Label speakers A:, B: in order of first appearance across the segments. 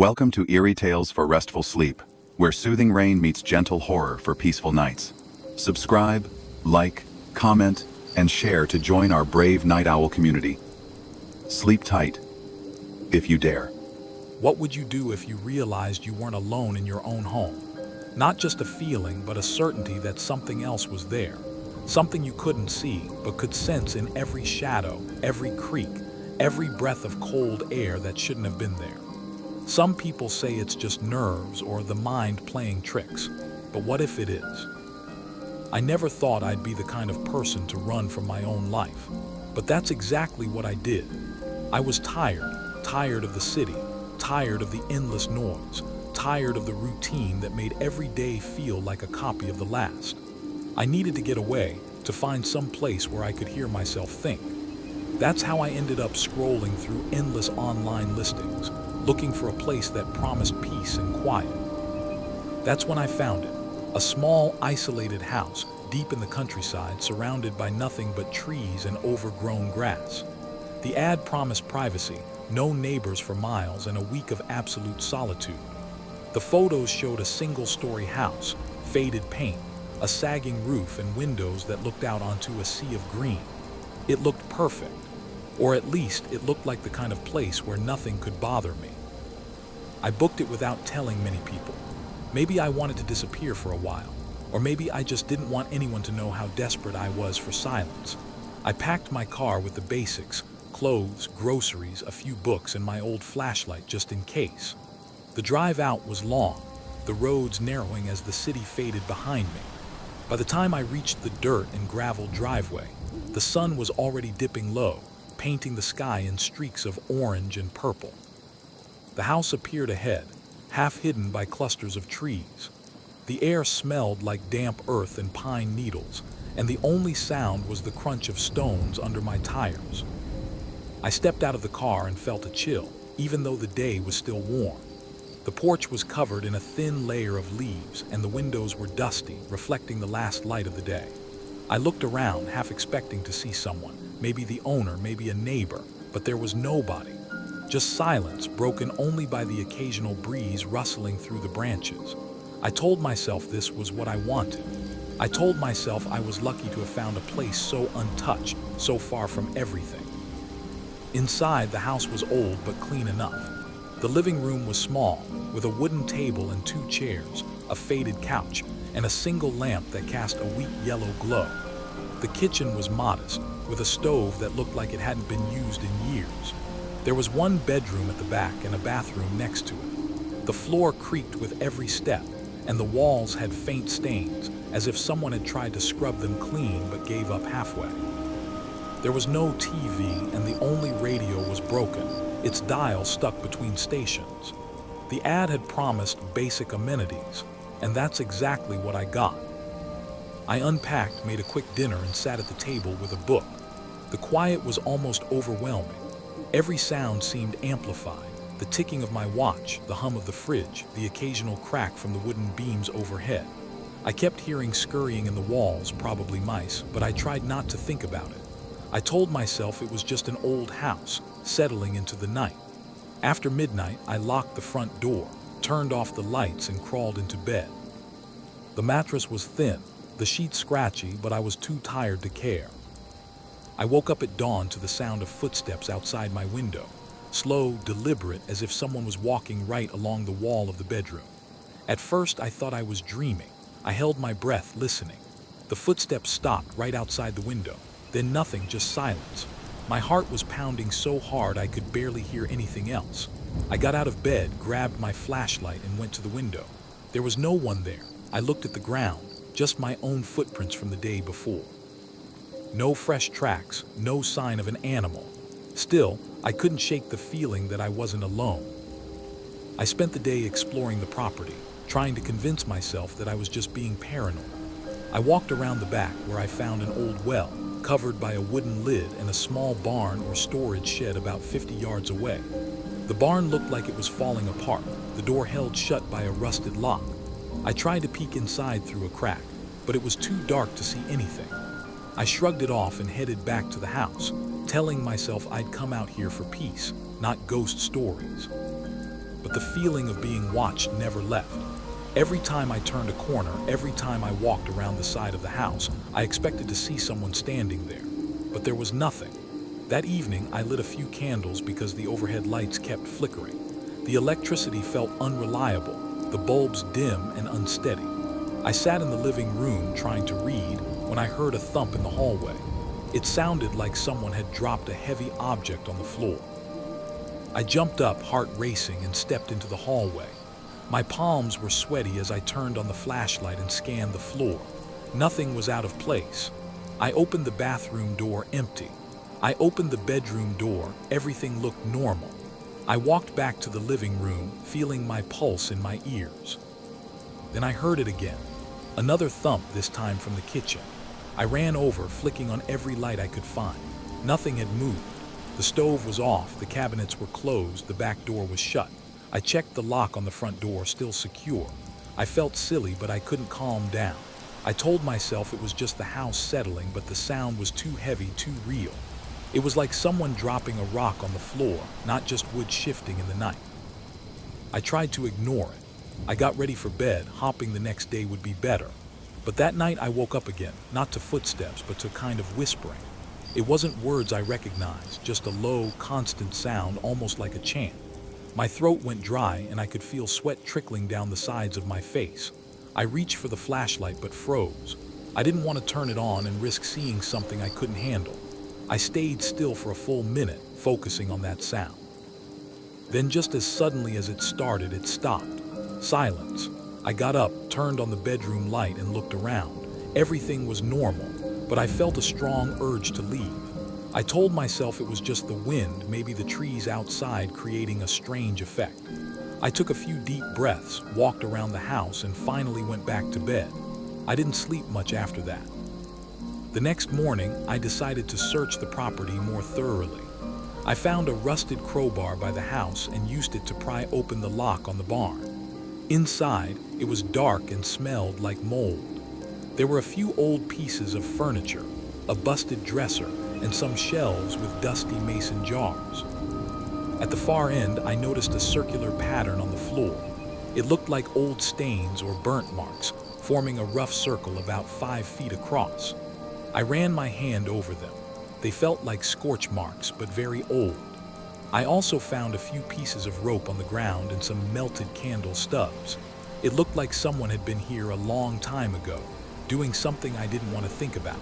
A: Welcome to Eerie Tales for Restful Sleep, where soothing rain meets gentle horror for peaceful nights. Subscribe, like, comment, and share to join our brave night owl community. Sleep tight, if you dare.
B: What would you do if you realized you weren't alone in your own home? Not just a feeling, but a certainty that something else was there. Something you couldn't see, but could sense in every shadow, every creak, every breath of cold air that shouldn't have been there. Some people say it's just nerves or the mind playing tricks, but what if it is? I never thought I'd be the kind of person to run from my own life, but that's exactly what I did. I was tired of the city, tired of the endless noise, tired of the routine that made every day feel like a copy of the last. I needed to get away, to find some place where I could hear myself think. That's how I ended up scrolling through endless online listings, looking for a place that promised peace and quiet. That's when I found it, a small, isolated house deep in the countryside surrounded by nothing but trees and overgrown grass. The ad promised privacy, no neighbors for miles, and a week of absolute solitude. The photos showed a single-story house, faded paint, a sagging roof, and windows that looked out onto a sea of green. It looked perfect, or at least it looked like the kind of place where nothing could bother me. I booked it without telling many people. Maybe I wanted to disappear for a while, or maybe I just didn't want anyone to know how desperate I was for silence. I packed my car with the basics, clothes, groceries, a few books, and my old flashlight just in case. The drive out was long, the roads narrowing as the city faded behind me. By the time I reached the dirt and gravel driveway, the sun was already dipping low, painting the sky in streaks of orange and purple. The house appeared ahead, half hidden by clusters of trees. The air smelled like damp earth and pine needles, and the only sound was the crunch of stones under my tires. I stepped out of the car and felt a chill, even though the day was still warm. The porch was covered in a thin layer of leaves, and the windows were dusty, reflecting the last light of the day. I looked around, half expecting to see someone, maybe the owner, maybe a neighbor, but there was nobody. Just silence, broken only by the occasional breeze rustling through the branches. I told myself this was what I wanted. I told myself I was lucky to have found a place so untouched, so far from everything. Inside, the house was old but clean enough. The living room was small, with a wooden table and 2 chairs, a faded couch, and a single lamp that cast a weak yellow glow. The kitchen was modest, with a stove that looked like it hadn't been used in years. There was one bedroom at the back and a bathroom next to it. The floor creaked with every step, and the walls had faint stains, as if someone had tried to scrub them clean but gave up halfway. There was no TV, and the only radio was broken, its dial stuck between stations. The ad had promised basic amenities, and that's exactly what I got. I unpacked, made a quick dinner, and sat at the table with a book. The quiet was almost overwhelming. Every sound seemed amplified, the ticking of my watch, the hum of the fridge, the occasional crack from the wooden beams overhead. I kept hearing scurrying in the walls, probably mice, but I tried not to think about it. I told myself it was just an old house, settling into the night. After midnight, I locked the front door, turned off the lights, and crawled into bed. The mattress was thin, the sheets scratchy, but I was too tired to care. I woke up at dawn to the sound of footsteps outside my window, slow, deliberate, as if someone was walking right along the wall of the bedroom. At first, I thought I was dreaming. I held my breath, listening. The footsteps stopped right outside the window. Then nothing, just silence. My heart was pounding so hard I could barely hear anything else. I got out of bed, grabbed my flashlight, and went to the window. There was no one there. I looked at the ground, just my own footprints from the day before. No fresh tracks, no sign of an animal. Still, I couldn't shake the feeling that I wasn't alone. I spent the day exploring the property, trying to convince myself that I was just being paranoid. I walked around the back where I found an old well, covered by a wooden lid, and a small barn or storage shed about 50 yards away. The barn looked like it was falling apart, the door held shut by a rusted lock. I tried to peek inside through a crack, but it was too dark to see anything. I shrugged it off and headed back to the house, telling myself I'd come out here for peace, not ghost stories. but the feeling of being watched never left. Every time I turned a corner, every time I walked around the side of the house, I expected to see someone standing there. But there was nothing. That evening, I lit a few candles because the overhead lights kept flickering. The electricity felt unreliable, the bulbs dim and unsteady. I sat in the living room trying to read when I heard a thump in the hallway. It sounded like someone had dropped a heavy object on the floor. I jumped up, heart racing, and stepped into the hallway. My palms were sweaty as I turned on the flashlight and scanned the floor. Nothing was out of place. I opened the bathroom door, empty. I opened the bedroom door, everything looked normal. I walked back to the living room, feeling my pulse in my ears. Then I heard it again. Another thump, this time from the kitchen. I ran over, flicking on every light I could find. Nothing had moved. The stove was off, the cabinets were closed, the back door was shut. I checked the lock on the front door, still secure. I felt silly, but I couldn't calm down. I told myself it was just the house settling, but the sound was too heavy, too real. It was like someone dropping a rock on the floor, not just wood shifting in the night. I tried to ignore it. I got ready for bed, hoping the next day would be better. But that night I woke up again, not to footsteps, but to kind of whispering. It wasn't words I recognized, just a low, constant sound, almost like a chant. My throat went dry and I could feel sweat trickling down the sides of my face. I reached for the flashlight but froze. I didn't want to turn it on and risk seeing something I couldn't handle. I stayed still for a full minute, focusing on that sound. Then just as suddenly as it started, it stopped. Silence. I got up, turned on the bedroom light, and looked around. Everything was normal, but I felt a strong urge to leave. I told myself it was just the wind, maybe the trees outside creating a strange effect. I took a few deep breaths, walked around the house, and finally went back to bed. I didn't sleep much after that. The next morning, I decided to search the property more thoroughly. I found a rusted crowbar by the house and used it to pry open the lock on the barn. Inside, it was dark and smelled like mold. There were a few old pieces of furniture, a busted dresser, and some shelves with dusty mason jars. At the far end, I noticed a circular pattern on the floor. It looked like old stains or burnt marks, forming a rough circle about 5 feet across. I ran my hand over them. They felt like scorch marks, but very old. I also found a few pieces of rope on the ground and some melted candle stubs. It looked like someone had been here a long time ago, doing something I didn't want to think about.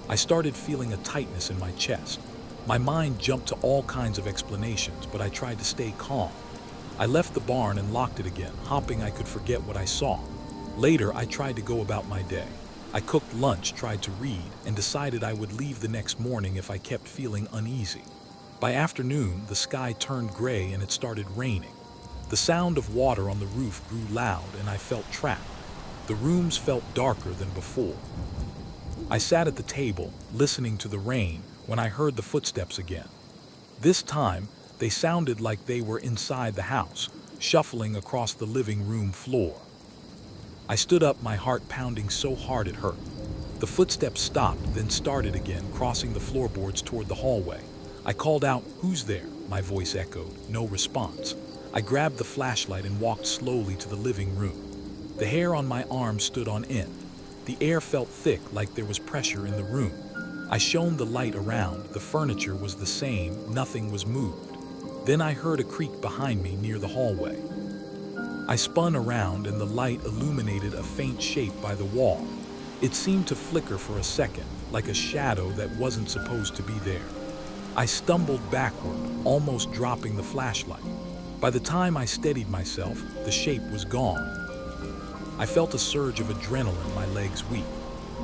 B: I started feeling a tightness in my chest. My mind jumped to all kinds of explanations, but I tried to stay calm. I left the barn and locked it again, hoping I could forget what I saw. Later, I tried to go about my day. I cooked lunch, tried to read, and decided I would leave the next morning if I kept feeling uneasy. By afternoon, the sky turned gray and it started raining. The sound of water on the roof grew loud and I felt trapped. The rooms felt darker than before. I sat at the table, listening to the rain, when I heard the footsteps again. This time, they sounded like they were inside the house, shuffling across the living room floor. I stood up, my heart pounding so hard it hurt. The footsteps stopped, then started again, crossing the floorboards toward the hallway. I called out, "Who's there?" My voice echoed. No response. I grabbed the flashlight and walked slowly to the living room. The hair on my arm stood on end. The air felt thick, like there was pressure in the room. I shone the light around. The furniture was the same. Nothing was moved. Then I heard a creak behind me near the hallway. I spun around and the light illuminated a faint shape by the wall. It seemed to flicker for a second, like a shadow that wasn't supposed to be there. I stumbled backward, almost dropping the flashlight. By the time I steadied myself, the shape was gone. I felt a surge of adrenaline, my legs weak.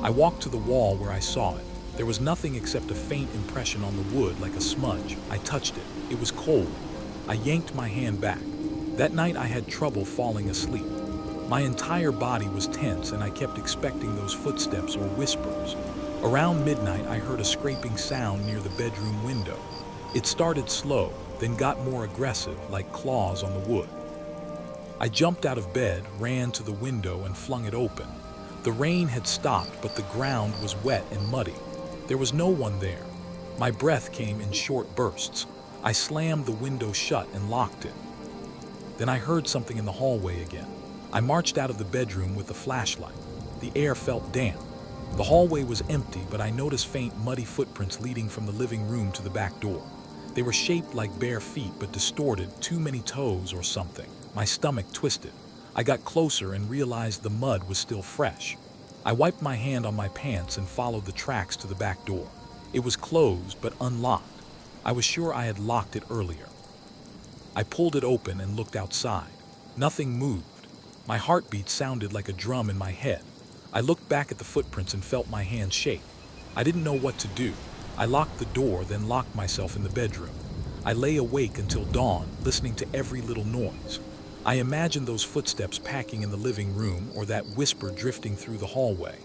B: I walked to the wall where I saw it. There was nothing except a faint impression on the wood, like a smudge. I touched it. It was cold. I yanked my hand back. That night I had trouble falling asleep. My entire body was tense and I kept expecting those footsteps or whispers. Around midnight, I heard a scraping sound near the bedroom window. It started slow, then got more aggressive, like claws on the wood. I jumped out of bed, ran to the window, and flung it open. The rain had stopped, but the ground was wet and muddy. There was no one there. My breath came in short bursts. I slammed the window shut and locked it. Then I heard something in the hallway again. I marched out of the bedroom with the flashlight. The air felt damp. The hallway was empty, but I noticed faint, muddy footprints leading from the living room to the back door. They were shaped like bare feet, but distorted, too many toes or something. My stomach twisted. I got closer and realized the mud was still fresh. I wiped my hand on my pants and followed the tracks to the back door. It was closed, but unlocked. I was sure I had locked it earlier. I pulled it open and looked outside. Nothing moved. My heartbeat sounded like a drum in my head. I looked back at the footprints and felt my hands shake. I didn't know what to do. I locked the door, then locked myself in the bedroom. I lay awake until dawn, listening to every little noise. I imagined those footsteps packing in the living room or that whisper drifting through the hallway.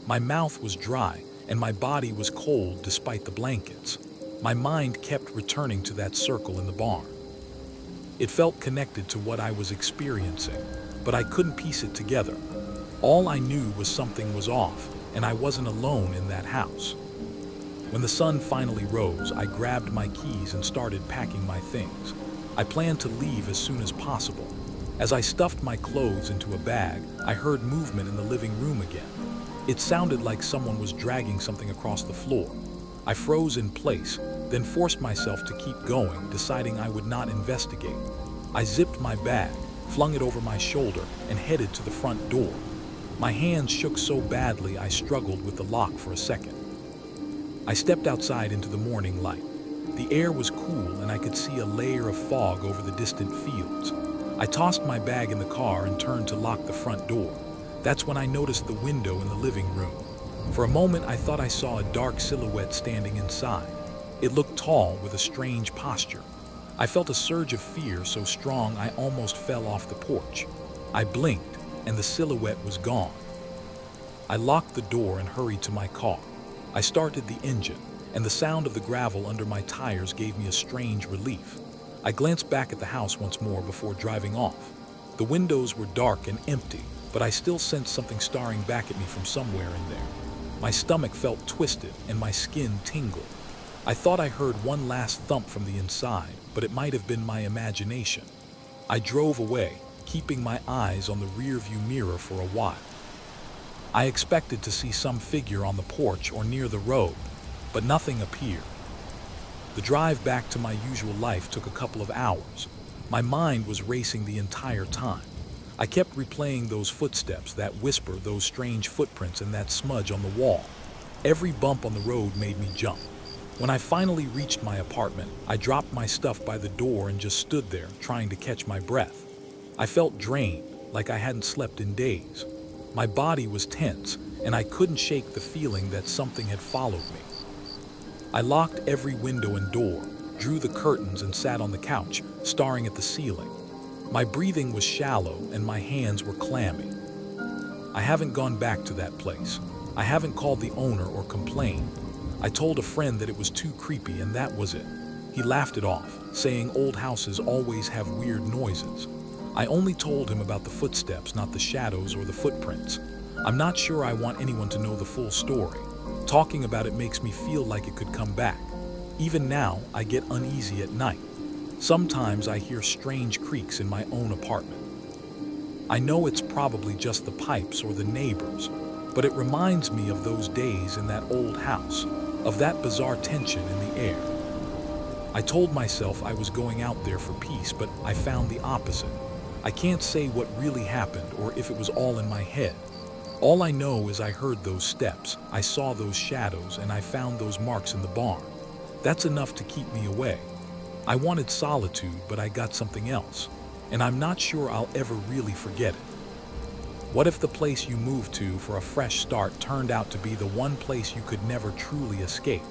B: My mouth was dry and my body was cold despite the blankets. My mind kept returning to that circle in the barn. It felt connected to what I was experiencing, but I couldn't piece it together. All I knew was something was off, and I wasn't alone in that house. When the sun finally rose, I grabbed my keys and started packing my things. I planned to leave as soon as possible. As I stuffed my clothes into a bag, I heard movement in the living room again. It sounded like someone was dragging something across the floor. I froze in place, then forced myself to keep going, deciding I would not investigate. I zipped my bag, flung it over my shoulder, and headed to the front door. My hands shook so badly I struggled with the lock for a second. I stepped outside into the morning light. The air was cool and I could see a layer of fog over the distant fields. I tossed my bag in the car and turned to lock the front door. That's when I noticed the window in the living room. For a moment I thought I saw a dark silhouette standing inside. It looked tall with a strange posture. I felt a surge of fear so strong I almost fell off the porch. I blinked and the silhouette was gone. I locked the door and hurried to my car. I started the engine, and the sound of the gravel under my tires gave me a strange relief. I glanced back at the house once more before driving off. The windows were dark and empty, but I still sensed something staring back at me from somewhere in there. My stomach felt twisted and my skin tingled. I thought I heard one last thump from the inside, but it might have been my imagination. I drove away, keeping my eyes on the rearview mirror for a while. I expected to see some figure on the porch or near the road, but nothing appeared. The drive back to my usual life took a couple of hours. My mind was racing the entire time. I kept replaying those footsteps, that whisper, those strange footprints, and that smudge on the wall. Every bump on the road made me jump. When I finally reached my apartment, I dropped my stuff by the door and just stood there, trying to catch my breath. I felt drained, like I hadn't slept in days. My body was tense, and I couldn't shake the feeling that something had followed me. I locked every window and door, drew the curtains, and sat on the couch, staring at the ceiling. My breathing was shallow, and my hands were clammy. I haven't gone back to that place. I haven't called the owner or complained. I told a friend that it was too creepy, and that was it. He laughed it off, saying old houses always have weird noises. I only told him about the footsteps, not the shadows or the footprints. I'm not sure I want anyone to know the full story. Talking about it makes me feel like it could come back. Even now, I get uneasy at night. Sometimes I hear strange creaks in my own apartment. I know it's probably just the pipes or the neighbors, but it reminds me of those days in that old house, of that bizarre tension in the air. I told myself I was going out there for peace, but I found the opposite. I can't say what really happened or if it was all in my head. All I know is I heard those steps, I saw those shadows, and I found those marks in the barn. That's enough to keep me away. I wanted solitude, but I got something else, and I'm not sure I'll ever really forget it. What if the place you moved to for a fresh start turned out to be the one place you could never truly escape?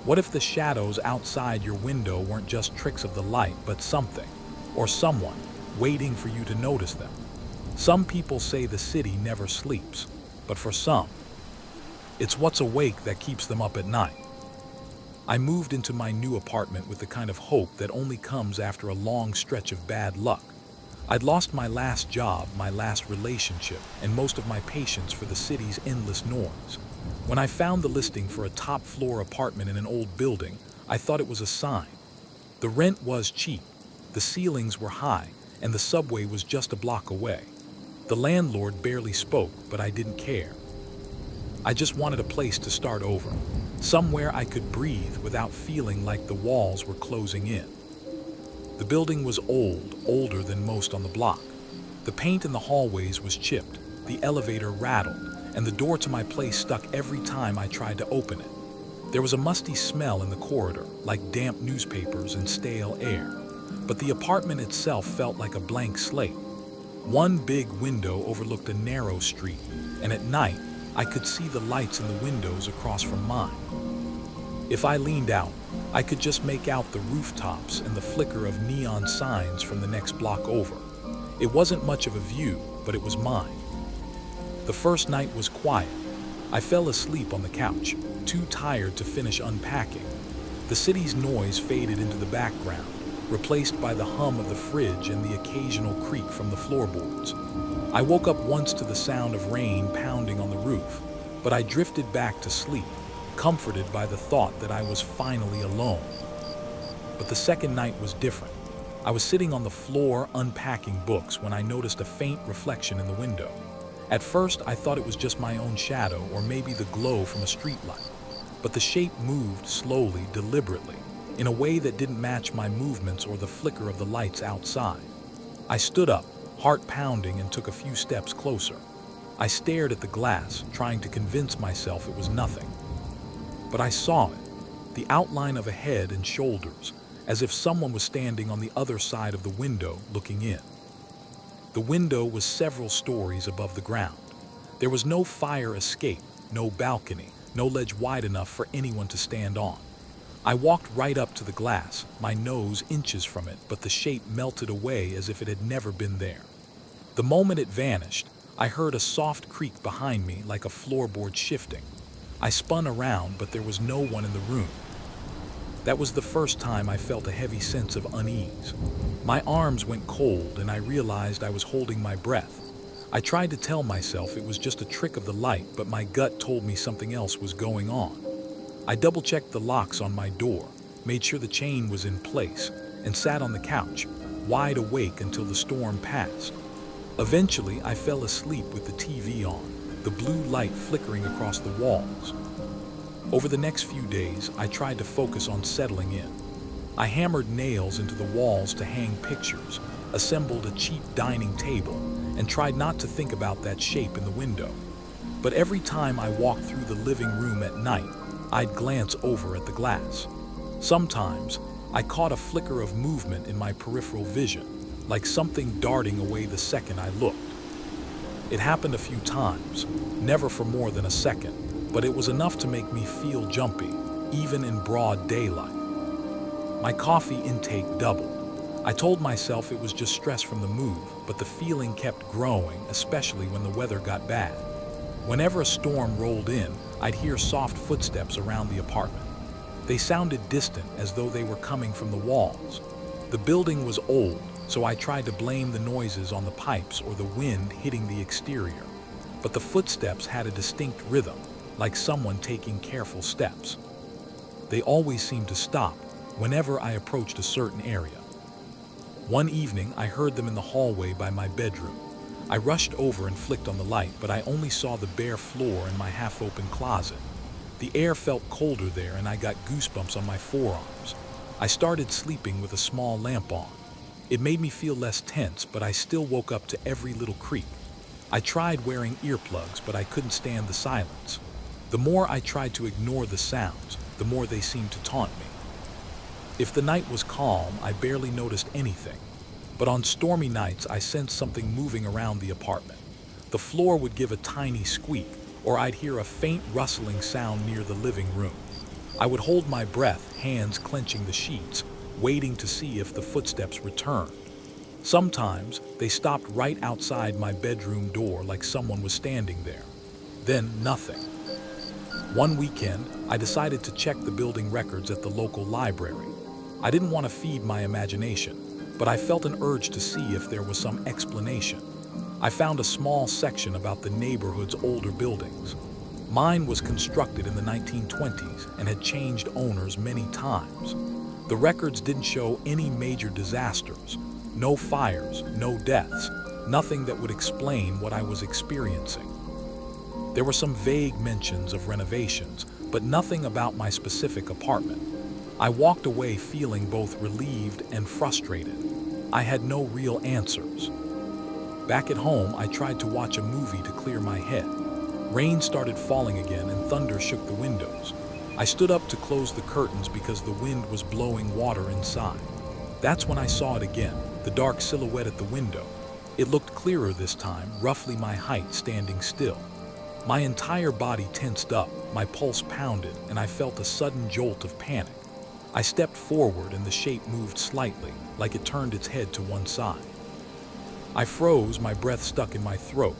B: What if the shadows outside your window weren't just tricks of the light, but something, or someone, waiting for you to notice them? Some people say the city never sleeps, but for some, it's what's awake that keeps them up at night. I moved into my new apartment with the kind of hope that only comes after a long stretch of bad luck. I'd lost my last job, my last relationship, and most of my patience for the city's endless noise. When I found the listing for a top-floor apartment in an old building, I thought it was a sign. The rent was cheap, the ceilings were high, and the subway was just a block away. The landlord barely spoke, but I didn't care. I just wanted a place to start over, somewhere I could breathe without feeling like the walls were closing in. The building was old, older than most on the block. The paint in the hallways was chipped, the elevator rattled, and the door to my place stuck every time I tried to open it. There was a musty smell in the corridor, like damp newspapers and stale air, but the apartment itself felt like a blank slate. One big window overlooked a narrow street, and at night, I could see the lights in the windows across from mine. If I leaned out, I could just make out the rooftops and the flicker of neon signs from the next block over. It wasn't much of a view, but it was mine. The first night was quiet. I fell asleep on the couch, too tired to finish unpacking. The city's noise faded into the background, replaced by the hum of the fridge and the occasional creak from the floorboards. I woke up once to the sound of rain pounding on the roof, but I drifted back to sleep, comforted by the thought that I was finally alone. But the second night was different. I was sitting on the floor unpacking books when I noticed a faint reflection in the window. At first, I thought it was just my own shadow or maybe the glow from a streetlight. But the shape moved slowly, deliberately, in a way that didn't match my movements or the flicker of the lights outside. I stood up, heart pounding, and took a few steps closer. I stared at the glass, trying to convince myself it was nothing. But I saw it, the outline of a head and shoulders, as if someone was standing on the other side of the window looking in. The window was several stories above the ground. There was no fire escape, no balcony, no ledge wide enough for anyone to stand on. I walked right up to the glass, my nose inches from it, but the shape melted away as if it had never been there. The moment it vanished, I heard a soft creak behind me like a floorboard shifting. I spun around, but there was no one in the room. That was the first time I felt a heavy sense of unease. My arms went cold and I realized I was holding my breath. I tried to tell myself it was just a trick of the light, but my gut told me something else was going on. I double-checked the locks on my door, made sure the chain was in place, and sat on the couch, wide awake until the storm passed. Eventually, I fell asleep with the TV on, the blue light flickering across the walls. Over the next few days, I tried to focus on settling in. I hammered nails into the walls to hang pictures, assembled a cheap dining table, and tried not to think about that shape in the window. But every time I walked through the living room at night, I'd glance over at the glass. Sometimes, I caught a flicker of movement in my peripheral vision, like something darting away the second I looked. It happened a few times, never for more than a second, but it was enough to make me feel jumpy, even in broad daylight. My coffee intake doubled. I told myself it was just stress from the move, but the feeling kept growing, especially when the weather got bad. Whenever a storm rolled in, I'd hear soft footsteps around the apartment. They sounded distant, as though they were coming from the walls. The building was old, so I tried to blame the noises on the pipes or the wind hitting the exterior. But the footsteps had a distinct rhythm, like someone taking careful steps. They always seemed to stop whenever I approached a certain area. One evening, I heard them in the hallway by my bedroom. I rushed over and flicked on the light, but I only saw the bare floor and my half-open closet. The air felt colder there, and I got goosebumps on my forearms. I started sleeping with a small lamp on. It made me feel less tense, but I still woke up to every little creak. I tried wearing earplugs, but I couldn't stand the silence. The more I tried to ignore the sounds, the more they seemed to taunt me. If the night was calm, I barely noticed anything. But on stormy nights, I sensed something moving around the apartment. The floor would give a tiny squeak, or I'd hear a faint rustling sound near the living room. I would hold my breath, hands clenching the sheets, waiting to see if the footsteps returned. Sometimes, they stopped right outside my bedroom door like someone was standing there. Then nothing. One weekend, I decided to check the building records at the local library. I didn't want to feed my imagination, but I felt an urge to see if there was some explanation. I found a small section about the neighborhood's older buildings. Mine was constructed in the 1920s and had changed owners many times. The records didn't show any major disasters, No fires, no deaths, nothing that would explain what I was experiencing. There were some vague mentions of renovations, but nothing about my specific apartment. I walked away feeling both relieved and frustrated. I had no real answers. Back at home, I tried to watch a movie to clear my head. Rain started falling again and thunder shook the windows. I stood up to close the curtains because the wind was blowing water inside. That's when I saw it again, the dark silhouette at the window. It looked clearer this time, roughly my height, standing still. My entire body tensed up, my pulse pounded, and I felt a sudden jolt of panic. I stepped forward and the shape moved slightly, like it turned its head to one side. I froze, my breath stuck in my throat.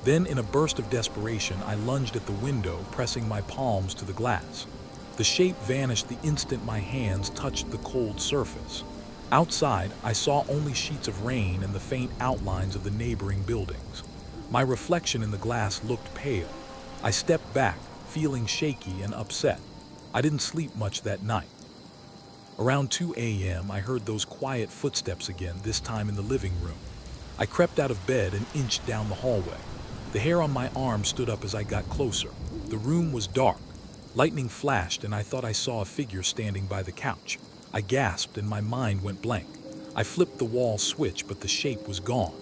B: Then, in a burst of desperation, I lunged at the window, pressing my palms to the glass. The shape vanished the instant my hands touched the cold surface. Outside, I saw only sheets of rain and the faint outlines of the neighboring buildings. My reflection in the glass looked pale. I stepped back, feeling shaky and upset. I didn't sleep much that night. Around 2 a.m., I heard those quiet footsteps again, this time in the living room. I crept out of bed and inched down the hallway. The hair on my arm stood up as I got closer. The room was dark. Lightning flashed and I thought I saw a figure standing by the couch. I gasped and my mind went blank. I flipped the wall switch, but the shape was gone.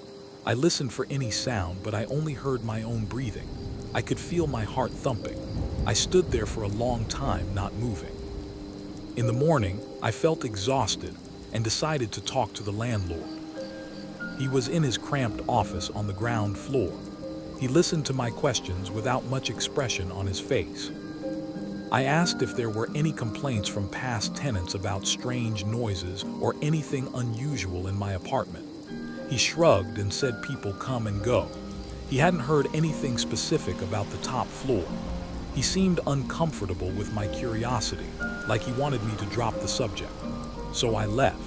B: I listened for any sound, but I only heard my own breathing. I could feel my heart thumping. I stood there for a long time, not moving. In the morning, I felt exhausted and decided to talk to the landlord. He was in his cramped office on the ground floor. He listened to my questions without much expression on his face. I asked if there were any complaints from past tenants about strange noises or anything unusual in my apartment. He shrugged and said people come and go. He hadn't heard anything specific about the top floor. He seemed uncomfortable with my curiosity, like he wanted me to drop the subject. So I left.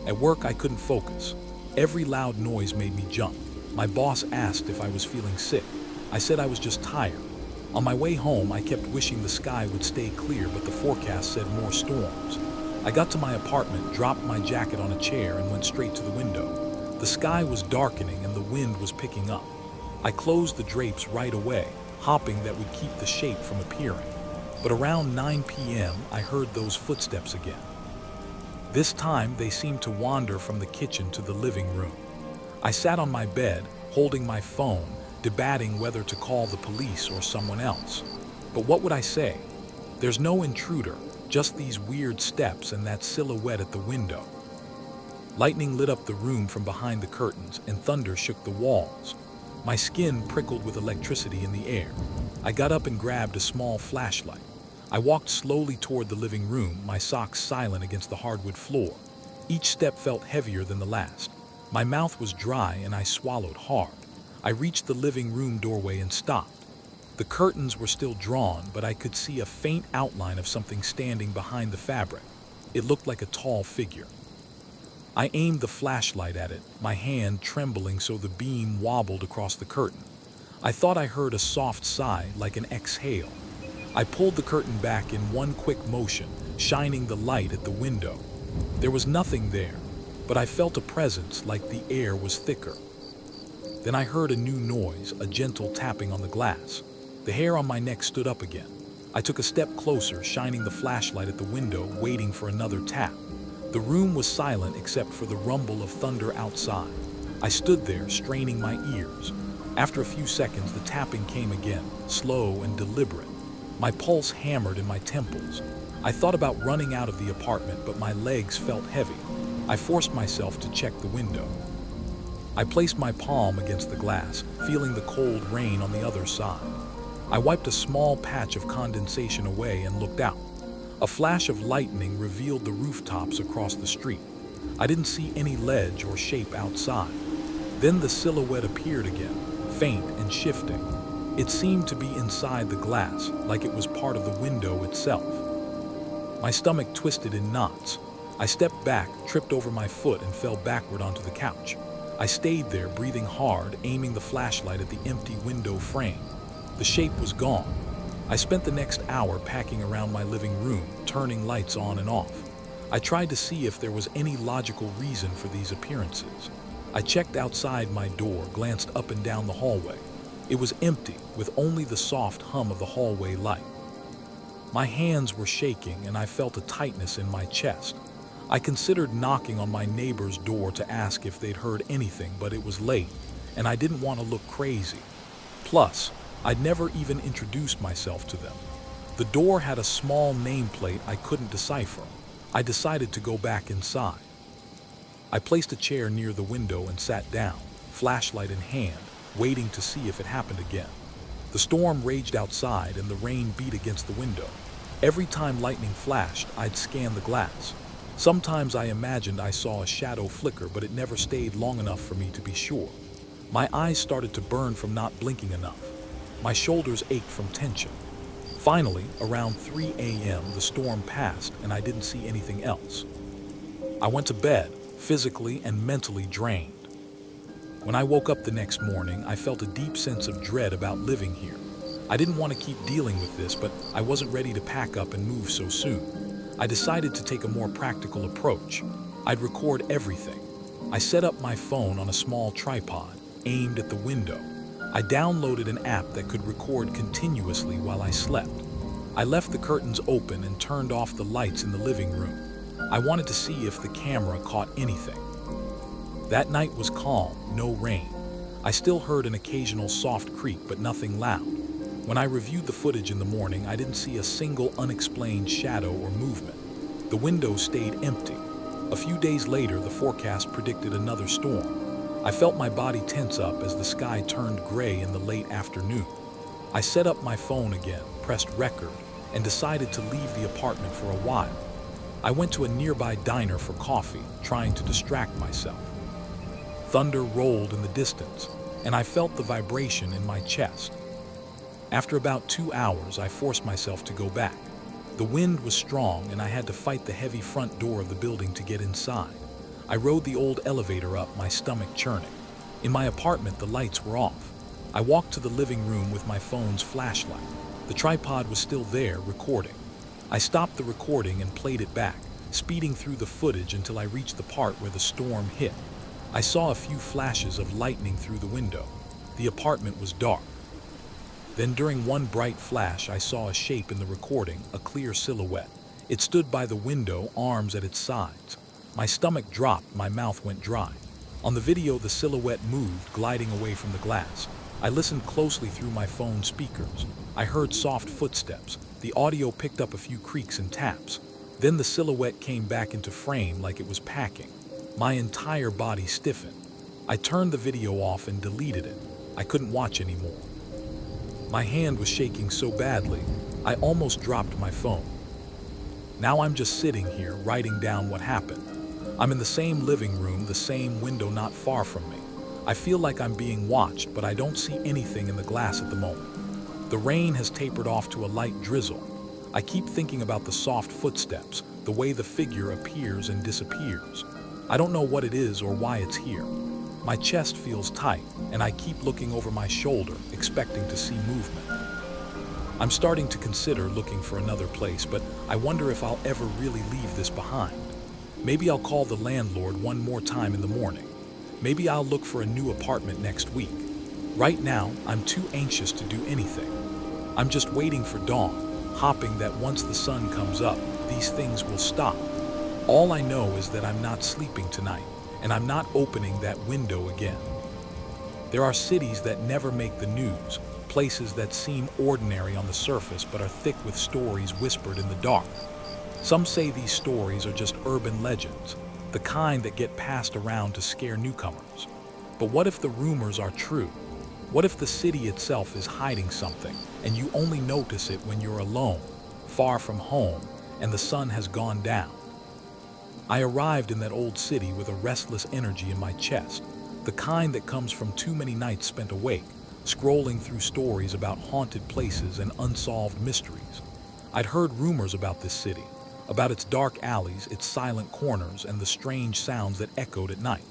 B: At work, I couldn't focus. Every loud noise made me jump. My boss asked if I was feeling sick. I said I was just tired. On my way home, I kept wishing the sky would stay clear, but the forecast said more storms. I got to my apartment, dropped my jacket on a chair, and went straight to the window. The sky was darkening and the wind was picking up. I closed the drapes right away, hoping that would keep the shape from appearing. But around 9 p.m., I heard those footsteps again. This time, they seemed to wander from the kitchen to the living room. I sat on my bed, holding my phone, debating whether to call the police or someone else. But what would I say? There's no intruder, just these weird steps and that silhouette at the window. Lightning lit up the room from behind the curtains, and thunder shook the walls. My skin prickled with electricity in the air. I got up and grabbed a small flashlight. I walked slowly toward the living room, my socks silent against the hardwood floor. Each step felt heavier than the last. My mouth was dry and I swallowed hard. I reached the living room doorway and stopped. The curtains were still drawn, but I could see a faint outline of something standing behind the fabric. It looked like a tall figure. I aimed the flashlight at it, my hand trembling so the beam wobbled across the curtain. I thought I heard a soft sigh, like an exhale. I pulled the curtain back in one quick motion, shining the light at the window. There was nothing there, but I felt a presence, like the air was thicker. Then I heard a new noise, a gentle tapping on the glass. The hair on my neck stood up again. I took a step closer, shining the flashlight at the window, waiting for another tap. The room was silent except for the rumble of thunder outside. I stood there, straining my ears. After a few seconds, the tapping came again, slow and deliberate. My pulse hammered in my temples. I thought about running out of the apartment, but my legs felt heavy. I forced myself to check the window. I placed my palm against the glass, feeling the cold rain on the other side. I wiped a small patch of condensation away and looked out. A flash of lightning revealed the rooftops across the street. I didn't see any ledge or shape outside. Then the silhouette appeared again, faint and shifting. It seemed to be inside the glass, like it was part of the window itself. My stomach twisted in knots. I stepped back, tripped over my foot, and fell backward onto the couch. I stayed there, breathing hard, aiming the flashlight at the empty window frame. The shape was gone. I spent the next hour packing around my living room, turning lights on and off. I tried to see if there was any logical reason for these appearances. I checked outside my door, glanced up and down the hallway. It was empty, with only the soft hum of the hallway light. My hands were shaking and I felt a tightness in my chest. I considered knocking on my neighbor's door to ask if they'd heard anything, but it was late, and I didn't want to look crazy. Plus, I'd never even introduced myself to them. The door had a small nameplate I couldn't decipher. I decided to go back inside. I placed a chair near the window and sat down, flashlight in hand, waiting to see if it happened again. The storm raged outside and the rain beat against the window. Every time lightning flashed, I'd scan the glass. Sometimes I imagined I saw a shadow flicker, but it never stayed long enough for me to be sure. My eyes started to burn from not blinking enough. My shoulders ached from tension. Finally, around 3 a.m., the storm passed and I didn't see anything else. I went to bed, physically and mentally drained. When I woke up the next morning, I felt a deep sense of dread about living here. I didn't want to keep dealing with this, but I wasn't ready to pack up and move so soon. I decided to take a more practical approach. I'd record everything. I set up my phone on a small tripod, aimed at the window. I downloaded an app that could record continuously while I slept. I left the curtains open and turned off the lights in the living room. I wanted to see if the camera caught anything. That night was calm, no rain. I still heard an occasional soft creak, but nothing loud. When I reviewed the footage in the morning, I didn't see a single unexplained shadow or movement. The window stayed empty. A few days later, the forecast predicted another storm. I felt my body tense up as the sky turned gray in the late afternoon. I set up my phone again, pressed record, and decided to leave the apartment for a while. I went to a nearby diner for coffee, trying to distract myself. Thunder rolled in the distance, and I felt the vibration in my chest. After about 2 hours, I forced myself to go back. The wind was strong, and I had to fight the heavy front door of the building to get inside. I rode the old elevator up, my stomach churning. In my apartment, the lights were off. I walked to the living room with my phone's flashlight. The tripod was still there, recording. I stopped the recording and played it back, speeding through the footage until I reached the part where the storm hit. I saw a few flashes of lightning through the window. The apartment was dark. Then during one bright flash, I saw a shape in the recording, a clear silhouette. It stood by the window, arms at its sides. My stomach dropped, my mouth went dry. On the video, the silhouette moved, gliding away from the glass. I listened closely through my phone speakers. I heard soft footsteps. The audio picked up a few creaks and taps. Then the silhouette came back into frame like it was packing. My entire body stiffened. I turned the video off and deleted it. I couldn't watch anymore. My hand was shaking so badly, I almost dropped my phone. Now I'm just sitting here, writing down what happened. I'm in the same living room, the same window not far from me. I feel like I'm being watched, but I don't see anything in the glass at the moment. The rain has tapered off to a light drizzle. I keep thinking about the soft footsteps, the way the figure appears and disappears. I don't know what it is or why it's here. My chest feels tight, and I keep looking over my shoulder, expecting to see movement. I'm starting to consider looking for another place, but I wonder if I'll ever really leave this behind. Maybe I'll call the landlord one more time in the morning. Maybe I'll look for a new apartment next week. Right now, I'm too anxious to do anything. I'm just waiting for dawn, hoping that once the sun comes up, these things will stop. All I know is that I'm not sleeping tonight, and I'm not opening that window again. There are cities that never make the news, places that seem ordinary on the surface but are thick with stories whispered in the dark. Some say these stories are just urban legends, the kind that get passed around to scare newcomers. But what if the rumors are true? What if the city itself is hiding something, and you only notice it when you're alone, far from home, and the sun has gone down? I arrived in that old city with a restless energy in my chest, the kind that comes from too many nights spent awake, scrolling through stories about haunted places and unsolved mysteries. I'd heard rumors about this city, about its dark alleys, its silent corners, and the strange sounds that echoed at night.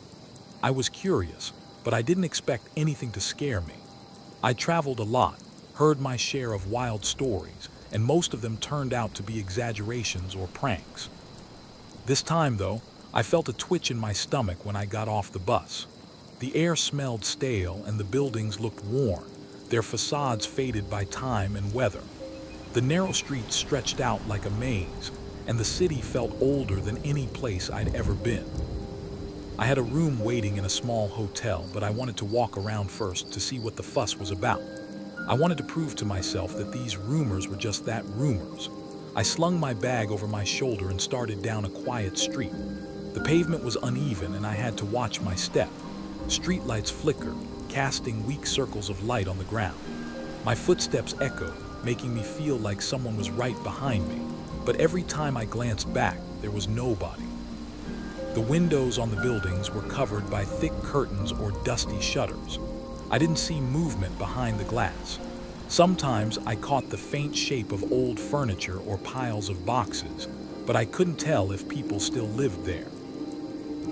B: I was curious, but I didn't expect anything to scare me. I traveled a lot, heard my share of wild stories, and most of them turned out to be exaggerations or pranks. This time, though, I felt a twitch in my stomach when I got off the bus. The air smelled stale and the buildings looked worn, their facades faded by time and weather. The narrow streets stretched out like a maze, and the city felt older than any place I'd ever been. I had a room waiting in a small hotel, but I wanted to walk around first to see what the fuss was about. I wanted to prove to myself that these rumors were just that, rumors. I slung my bag over my shoulder and started down a quiet street. The pavement was uneven and I had to watch my step. Streetlights flickered, casting weak circles of light on the ground. My footsteps echoed, making me feel like someone was right behind me. But every time I glanced back, there was nobody. The windows on the buildings were covered by thick curtains or dusty shutters. I didn't see movement behind the glass. Sometimes I caught the faint shape of old furniture or piles of boxes, but I couldn't tell if people still lived there.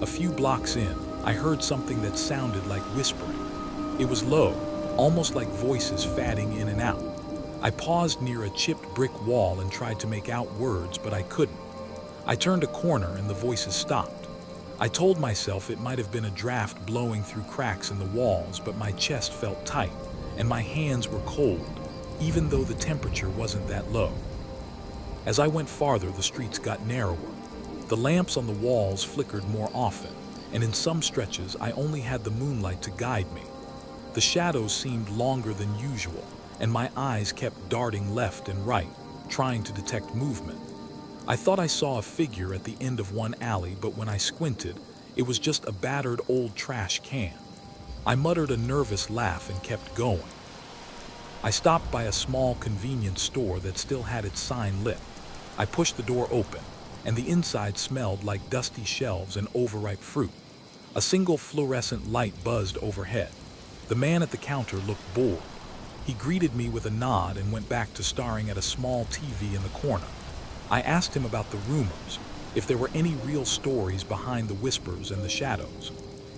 B: A few blocks in, I heard something that sounded like whispering. It was low, almost like voices fading in and out. I paused near a chipped brick wall and tried to make out words, but I couldn't. I turned a corner and the voices stopped. I told myself it might have been a draft blowing through cracks in the walls, but my chest felt tight and my hands were cold, even though the temperature wasn't that low. As I went farther, the streets got narrower. The lamps on the walls flickered more often, and in some stretches I only had the moonlight to guide me. The shadows seemed longer than usual, and my eyes kept darting left and right, trying to detect movement. I thought I saw a figure at the end of one alley, but when I squinted, it was just a battered old trash can. I muttered a nervous laugh and kept going. I stopped by a small convenience store that still had its sign lit. I pushed the door open, and the inside smelled like dusty shelves and overripe fruit. A single fluorescent light buzzed overhead. The man at the counter looked bored. He greeted me with a nod and went back to staring at a small TV in the corner. I asked him about the rumors, if there were any real stories behind the whispers and the shadows.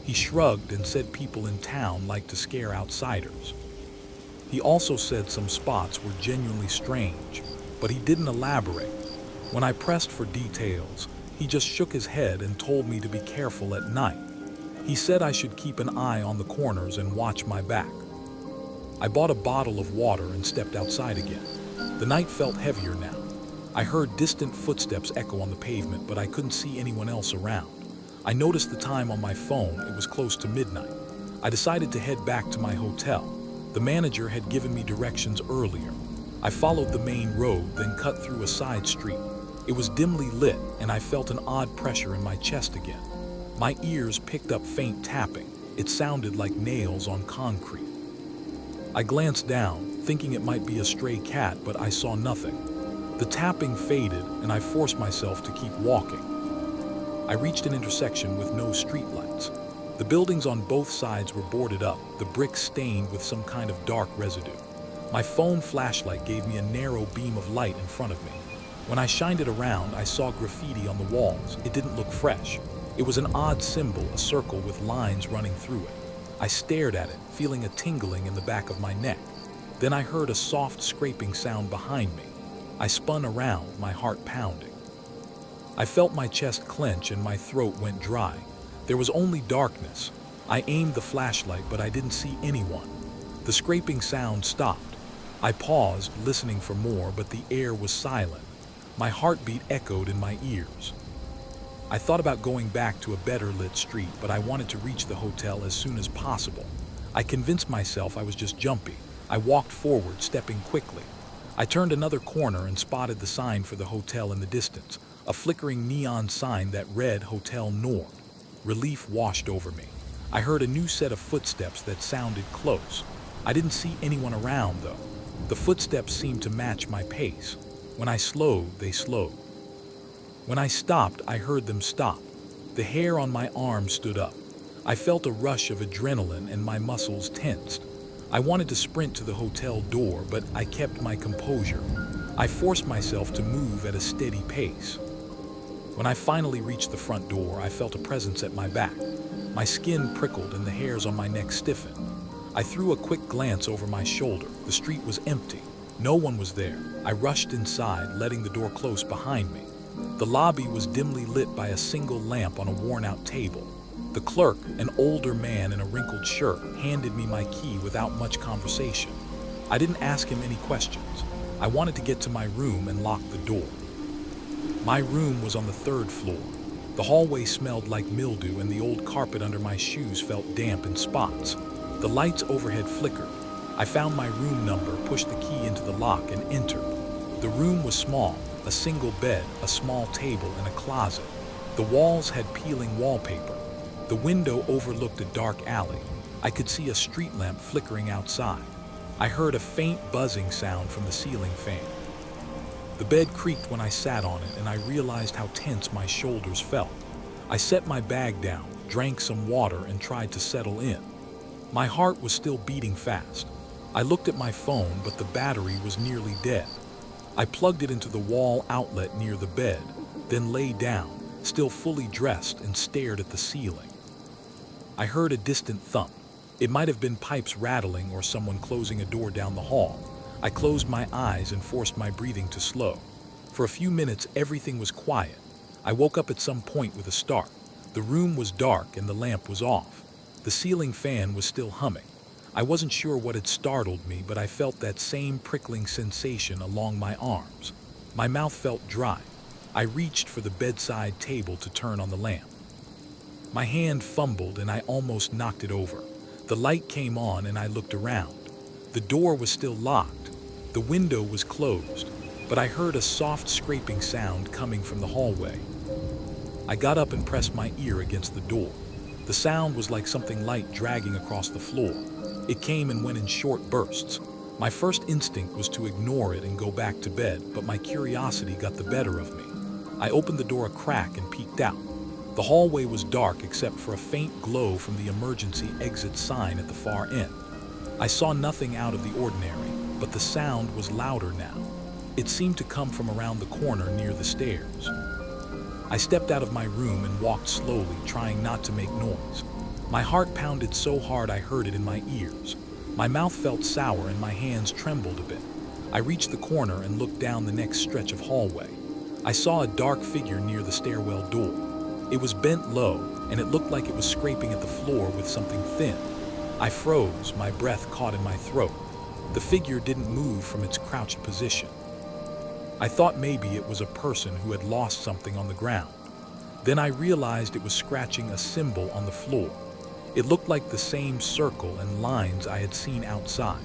B: He shrugged and said people in town like to scare outsiders. He also said some spots were genuinely strange, but he didn't elaborate. When I pressed for details, he just shook his head and told me to be careful at night. He said I should keep an eye on the corners and watch my back. I bought a bottle of water and stepped outside again. The night felt heavier now. I heard distant footsteps echo on the pavement, but I couldn't see anyone else around. I noticed the time on my phone. It was close to midnight. I decided to head back to my hotel. The manager had given me directions earlier. I followed the main road, then cut through a side street. It was dimly lit, and I felt an odd pressure in my chest again. My ears picked up faint tapping. It sounded like nails on concrete. I glanced down, thinking it might be a stray cat, but I saw nothing. The tapping faded, and I forced myself to keep walking. I reached an intersection with no streetlights. The buildings on both sides were boarded up, the bricks stained with some kind of dark residue. My phone flashlight gave me a narrow beam of light in front of me. When I shined it around, I saw graffiti on the walls. It didn't look fresh. It was an odd symbol, a circle with lines running through it. I stared at it, feeling a tingling in the back of my neck. Then I heard a soft scraping sound behind me. I spun around, my heart pounding. I felt my chest clench and my throat went dry. There was only darkness. I aimed the flashlight, but I didn't see anyone. The scraping sound stopped. I paused, listening for more, but the air was silent. My heartbeat echoed in my ears. I thought about going back to a better lit street, but I wanted to reach the hotel as soon as possible. I convinced myself I was just jumpy. I walked forward, stepping quickly. I turned another corner and spotted the sign for the hotel in the distance, a flickering neon sign that read Hotel Nord. Relief washed over me. I heard a new set of footsteps that sounded close. I didn't see anyone around, though. The footsteps seemed to match my pace. When I slowed, they slowed. When I stopped, I heard them stop. The hair on my arm stood up. I felt a rush of adrenaline and my muscles tensed. I wanted to sprint to the hotel door, but I kept my composure. I forced myself to move at a steady pace. When I finally reached the front door, I felt a presence at my back. My skin prickled and the hairs on my neck stiffened. I threw a quick glance over my shoulder. The street was empty. No one was there. I rushed inside, letting the door close behind me. The lobby was dimly lit by a single lamp on a worn-out table. The clerk, an older man in a wrinkled shirt, handed me my key without much conversation. I didn't ask him any questions. I wanted to get to my room and lock the door. My room was on the 3rd floor. The hallway smelled like mildew and the old carpet under my shoes felt damp in spots. The lights overhead flickered. I found my room number, pushed the key into the lock, and entered. The room was small, a single bed, a small table, and a closet. The walls had peeling wallpaper. The window overlooked a dark alley. I could see a street lamp flickering outside. I heard a faint buzzing sound from the ceiling fan. The bed creaked when I sat on it, and I realized how tense my shoulders felt. I set my bag down, drank some water, and tried to settle in. My heart was still beating fast. I looked at my phone, but the battery was nearly dead. I plugged it into the wall outlet near the bed, then lay down, still fully dressed, and stared at the ceiling. I heard a distant thump. It might have been pipes rattling or someone closing a door down the hall. I closed my eyes and forced my breathing to slow. For a few minutes, everything was quiet. I woke up at some point with a start. The room was dark and the lamp was off. The ceiling fan was still humming. I wasn't sure what had startled me, but I felt that same prickling sensation along my arms. My mouth felt dry. I reached for the bedside table to turn on the lamp. My hand fumbled and I almost knocked it over. The light came on and I looked around. The door was still locked. The window was closed, but I heard a soft scraping sound coming from the hallway. I got up and pressed my ear against the door. The sound was like something light dragging across the floor. It came and went in short bursts. My first instinct was to ignore it and go back to bed, but my curiosity got the better of me. I opened the door a crack and peeked out. The hallway was dark except for a faint glow from the emergency exit sign at the far end. I saw nothing out of the ordinary, but the sound was louder now. It seemed to come from around the corner near the stairs. I stepped out of my room and walked slowly, trying not to make noise. My heart pounded so hard I heard it in my ears. My mouth felt sour and my hands trembled a bit. I reached the corner and looked down the next stretch of hallway. I saw a dark figure near the stairwell door. It was bent low, and it looked like it was scraping at the floor with something thin. I froze, my breath caught in my throat. The figure didn't move from its crouched position. I thought maybe it was a person who had lost something on the ground. Then I realized it was scratching a symbol on the floor. It looked like the same circle and lines I had seen outside.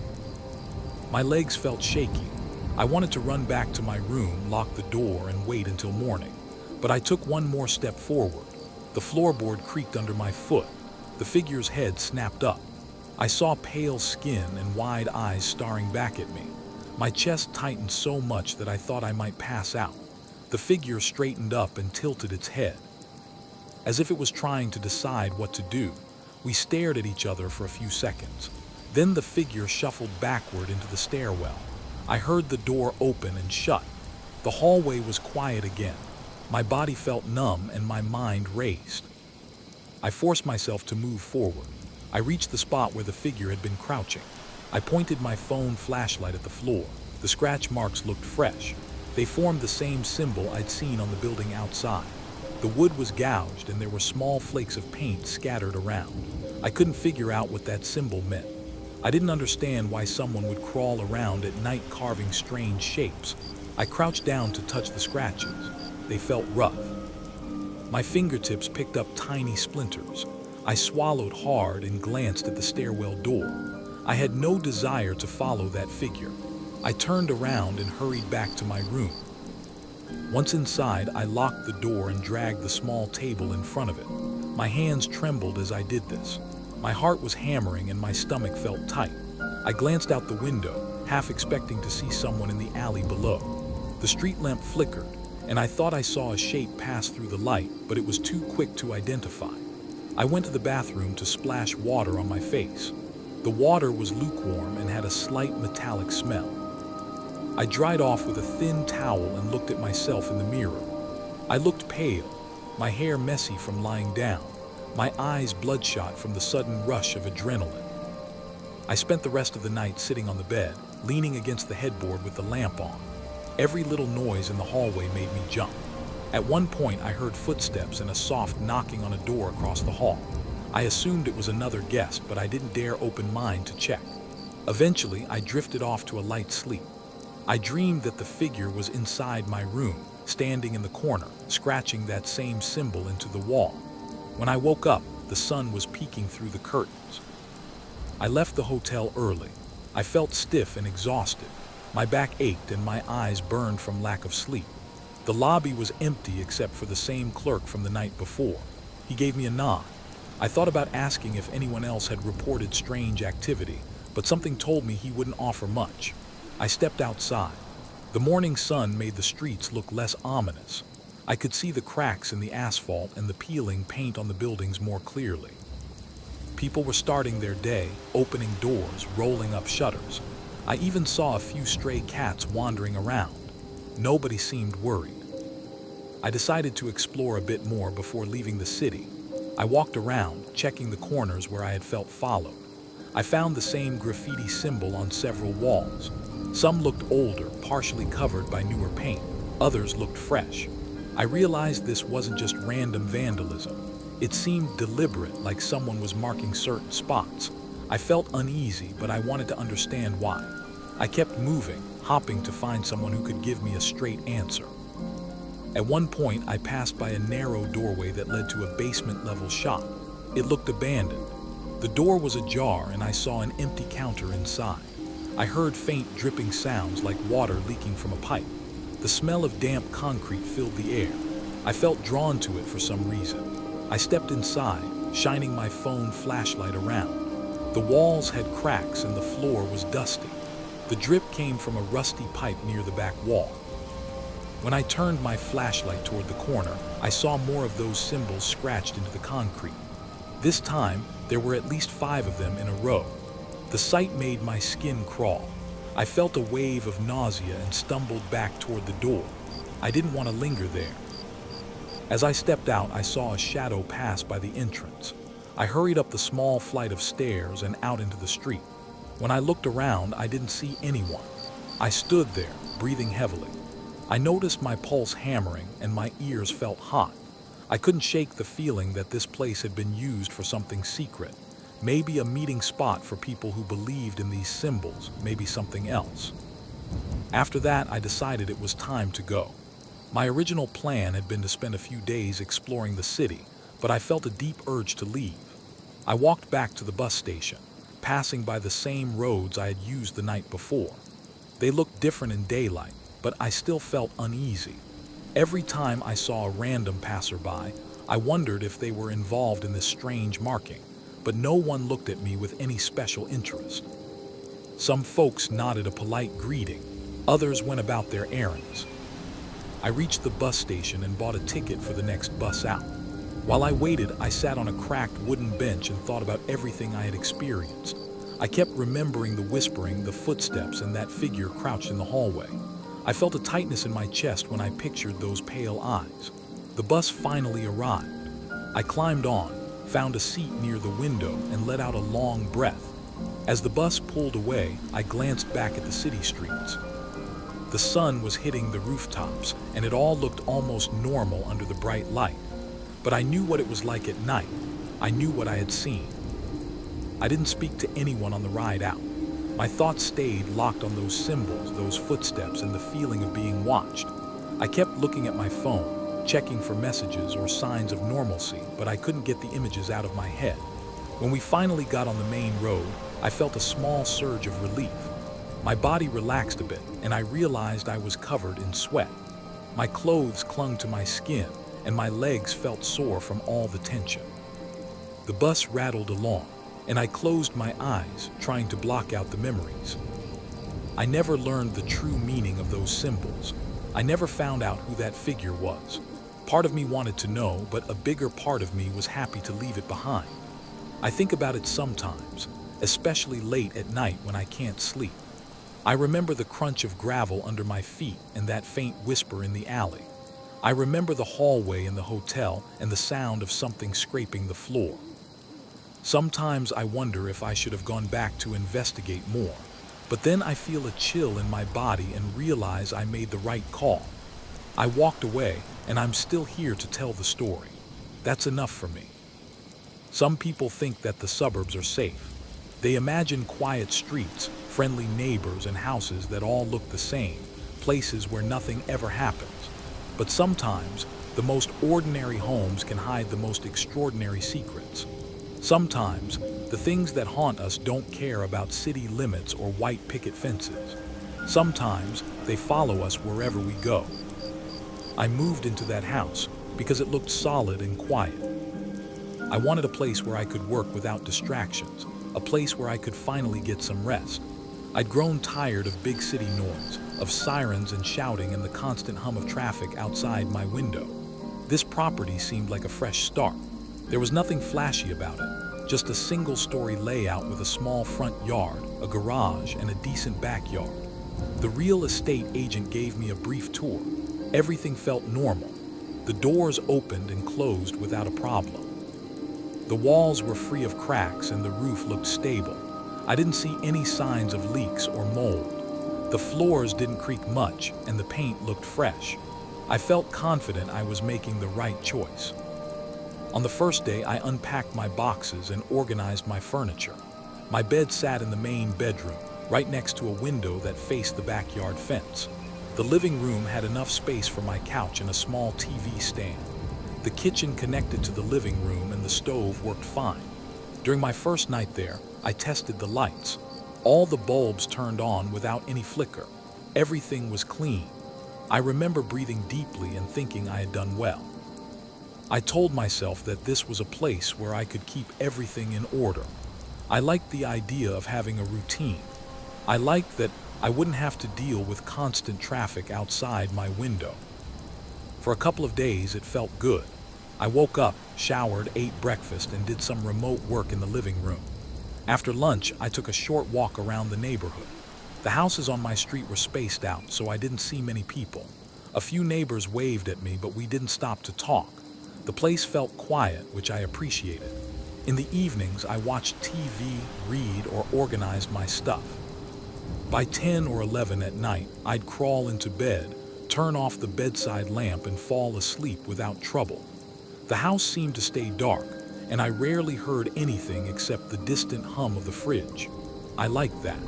B: My legs felt shaky. I wanted to run back to my room, lock the door, and wait until morning. But I took one more step forward. The floorboard creaked under my foot. The figure's head snapped up. I saw pale skin and wide eyes staring back at me. My chest tightened so much that I thought I might pass out. The figure straightened up and tilted its head. As if it was trying to decide what to do, we stared at each other for a few seconds. Then the figure shuffled backward into the stairwell. I heard the door open and shut. The hallway was quiet again. My body felt numb and my mind raced. I forced myself to move forward. I reached the spot where the figure had been crouching. I pointed my phone flashlight at the floor. The scratch marks looked fresh. They formed the same symbol I'd seen on the building outside. The wood was gouged and there were small flakes of paint scattered around. I couldn't figure out what that symbol meant. I didn't understand why someone would crawl around at night carving strange shapes. I crouched down to touch the scratches. They felt rough. My fingertips picked up tiny splinters. I swallowed hard and glanced at the stairwell door. I had no desire to follow that figure. I turned around and hurried back to my room. Once inside, I locked the door and dragged the small table in front of it. My hands trembled as I did this. My heart was hammering and my stomach felt tight. I glanced out the window, half expecting to see someone in the alley below. The street lamp flickered, and I thought I saw a shape pass through the light, but it was too quick to identify. I went to the bathroom to splash water on my face. The water was lukewarm and had a slight metallic smell. I dried off with a thin towel and looked at myself in the mirror. I looked pale, my hair messy from lying down, my eyes bloodshot from the sudden rush of adrenaline. I spent the rest of the night sitting on the bed, leaning against the headboard with the lamp on. Every little noise in the hallway made me jump. At one point, I heard footsteps and a soft knocking on a door across the hall. I assumed it was another guest, but I didn't dare open mine to check. Eventually, I drifted off to a light sleep. I dreamed that the figure was inside my room, standing in the corner, scratching that same symbol into the wall. When I woke up, the sun was peeking through the curtains. I left the hotel early. I felt stiff and exhausted. My back ached and my eyes burned from lack of sleep. The lobby was empty except for the same clerk from the night before. He gave me a nod. I thought about asking if anyone else had reported strange activity, but something told me he wouldn't offer much. I stepped outside. The morning sun made the streets look less ominous. I could see the cracks in the asphalt and the peeling paint on the buildings more clearly. People were starting their day, opening doors, rolling up shutters. I even saw a few stray cats wandering around. Nobody seemed worried. I decided to explore a bit more before leaving the city. I walked around, checking the corners where I had felt followed. I found the same graffiti symbol on several walls. Some looked older, partially covered by newer paint. Others looked fresh. I realized this wasn't just random vandalism. It seemed deliberate, like someone was marking certain spots. I felt uneasy, but I wanted to understand why. I kept moving, hopping to find someone who could give me a straight answer. At one point, I passed by a narrow doorway that led to a basement-level shop. It looked abandoned. The door was ajar, and I saw an empty counter inside. I heard faint dripping sounds like water leaking from a pipe. The smell of damp concrete filled the air. I felt drawn to it for some reason. I stepped inside, shining my phone flashlight around. The walls had cracks and the floor was dusty. The drip came from a rusty pipe near the back wall. When I turned my flashlight toward the corner, I saw more of those symbols scratched into the concrete. This time, there were at least 5 of them in a row. The sight made my skin crawl. I felt a wave of nausea and stumbled back toward the door. I didn't want to linger there. As I stepped out, I saw a shadow pass by the entrance. I hurried up the small flight of stairs and out into the street. When I looked around, I didn't see anyone. I stood there, breathing heavily. I noticed my pulse hammering and my ears felt hot. I couldn't shake the feeling that this place had been used for something secret. Maybe a meeting spot for people who believed in these symbols, maybe something else. After that, I decided it was time to go. My original plan had been to spend a few days exploring the city, but I felt a deep urge to leave. I walked back to the bus station, passing by the same roads I had used the night before. They looked different in daylight, but I still felt uneasy. Every time I saw a random passerby, I wondered if they were involved in this strange marking, but no one looked at me with any special interest. Some folks nodded a polite greeting, others went about their errands. I reached the bus station and bought a ticket for the next bus out. While I waited, I sat on a cracked wooden bench and thought about everything I had experienced. I kept remembering the whispering, the footsteps, and that figure crouched in the hallway. I felt a tightness in my chest when I pictured those pale eyes. The bus finally arrived. I climbed on, found a seat near the window, and let out a long breath. As the bus pulled away, I glanced back at the city streets. The sun was hitting the rooftops, and it all looked almost normal under the bright light. But I knew what it was like at night. I knew what I had seen. I didn't speak to anyone on the ride out. My thoughts stayed locked on those symbols, those footsteps, and the feeling of being watched. I kept looking at my phone, checking for messages or signs of normalcy, but I couldn't get the images out of my head. When we finally got on the main road, I felt a small surge of relief. My body relaxed a bit, and I realized I was covered in sweat. My clothes clung to my skin, and my legs felt sore from all the tension. The bus rattled along, and I closed my eyes, trying to block out the memories. I never learned the true meaning of those symbols. I never found out who that figure was. Part of me wanted to know, but a bigger part of me was happy to leave it behind. I think about it sometimes, especially late at night when I can't sleep. I remember the crunch of gravel under my feet and that faint whisper in the alley. I remember the hallway in the hotel and the sound of something scraping the floor. Sometimes I wonder if I should have gone back to investigate more, but then I feel a chill in my body and realize I made the right call. I walked away, and I'm still here to tell the story. That's enough for me. Some people think that the suburbs are safe. They imagine quiet streets, friendly neighbors, and houses that all look the same, places where nothing ever happens. But sometimes, the most ordinary homes can hide the most extraordinary secrets. Sometimes, the things that haunt us don't care about city limits or white picket fences. Sometimes, they follow us wherever we go. I moved into that house because it looked solid and quiet. I wanted a place where I could work without distractions, a place where I could finally get some rest. I'd grown tired of big city noise, of sirens and shouting and the constant hum of traffic outside my window. This property seemed like a fresh start. There was nothing flashy about it, just a single-story layout with a small front yard, a garage, and a decent backyard. The real estate agent gave me a brief tour. Everything felt normal. The doors opened and closed without a problem. The walls were free of cracks and the roof looked stable. I didn't see any signs of leaks or mold. The floors didn't creak much and the paint looked fresh. I felt confident I was making the right choice. On the first day, I unpacked my boxes and organized my furniture. My bed sat in the main bedroom, right next to a window that faced the backyard fence. The living room had enough space for my couch and a small TV stand. The kitchen connected to the living room and the stove worked fine. During my first night there, I tested the lights. All the bulbs turned on without any flicker. Everything was clean. I remember breathing deeply and thinking I had done well. I told myself that this was a place where I could keep everything in order. I liked the idea of having a routine. I liked that I wouldn't have to deal with constant traffic outside my window. For a couple of days, it felt good. I woke up, showered, ate breakfast, and did some remote work in the living room. After lunch, I took a short walk around the neighborhood. The houses on my street were spaced out, so I didn't see many people. A few neighbors waved at me, but we didn't stop to talk. The place felt quiet, which I appreciated. In the evenings, I watched TV, read, or organized my stuff. By 10 or 11 at night, I'd crawl into bed, turn off the bedside lamp, and fall asleep without trouble. The house seemed to stay dark, and I rarely heard anything except the distant hum of the fridge. I liked that.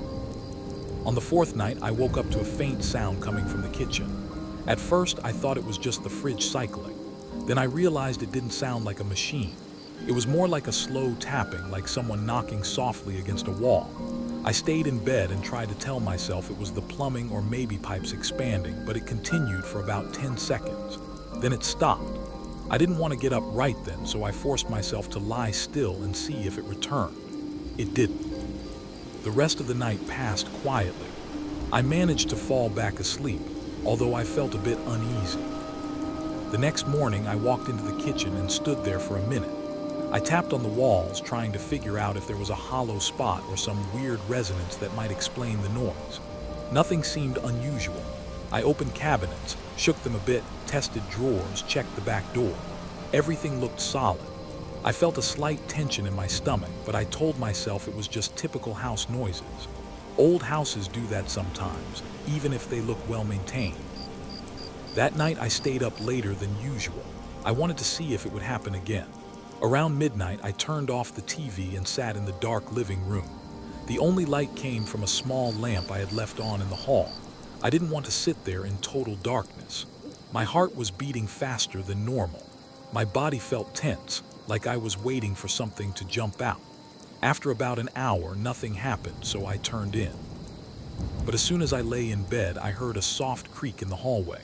B: On the fourth night, I woke up to a faint sound coming from the kitchen. At first, I thought it was just the fridge cycling. Then I realized it didn't sound like a machine. It was more like a slow tapping, like someone knocking softly against a wall. I stayed in bed and tried to tell myself it was the plumbing or maybe pipes expanding, but it continued for about 10 seconds. Then it stopped. I didn't want to get up right then, so I forced myself to lie still and see if it returned. It didn't. The rest of the night passed quietly. I managed to fall back asleep, although I felt a bit uneasy. The next morning, I walked into the kitchen and stood there for a minute. I tapped on the walls, trying to figure out if there was a hollow spot or some weird resonance that might explain the noise. Nothing seemed unusual. I opened cabinets, shook them a bit, tested drawers, checked the back door. Everything looked solid. I felt a slight tension in my stomach, but I told myself it was just typical house noises. Old houses do that sometimes, even if they look well maintained. That night I stayed up later than usual. I wanted to see if it would happen again. Around midnight, I turned off the TV and sat in the dark living room. The only light came from a small lamp I had left on in the hall. I didn't want to sit there in total darkness. My heart was beating faster than normal. My body felt tense, like I was waiting for something to jump out. After about an hour, nothing happened, so I turned in. But as soon as I lay in bed, I heard a soft creak in the hallway.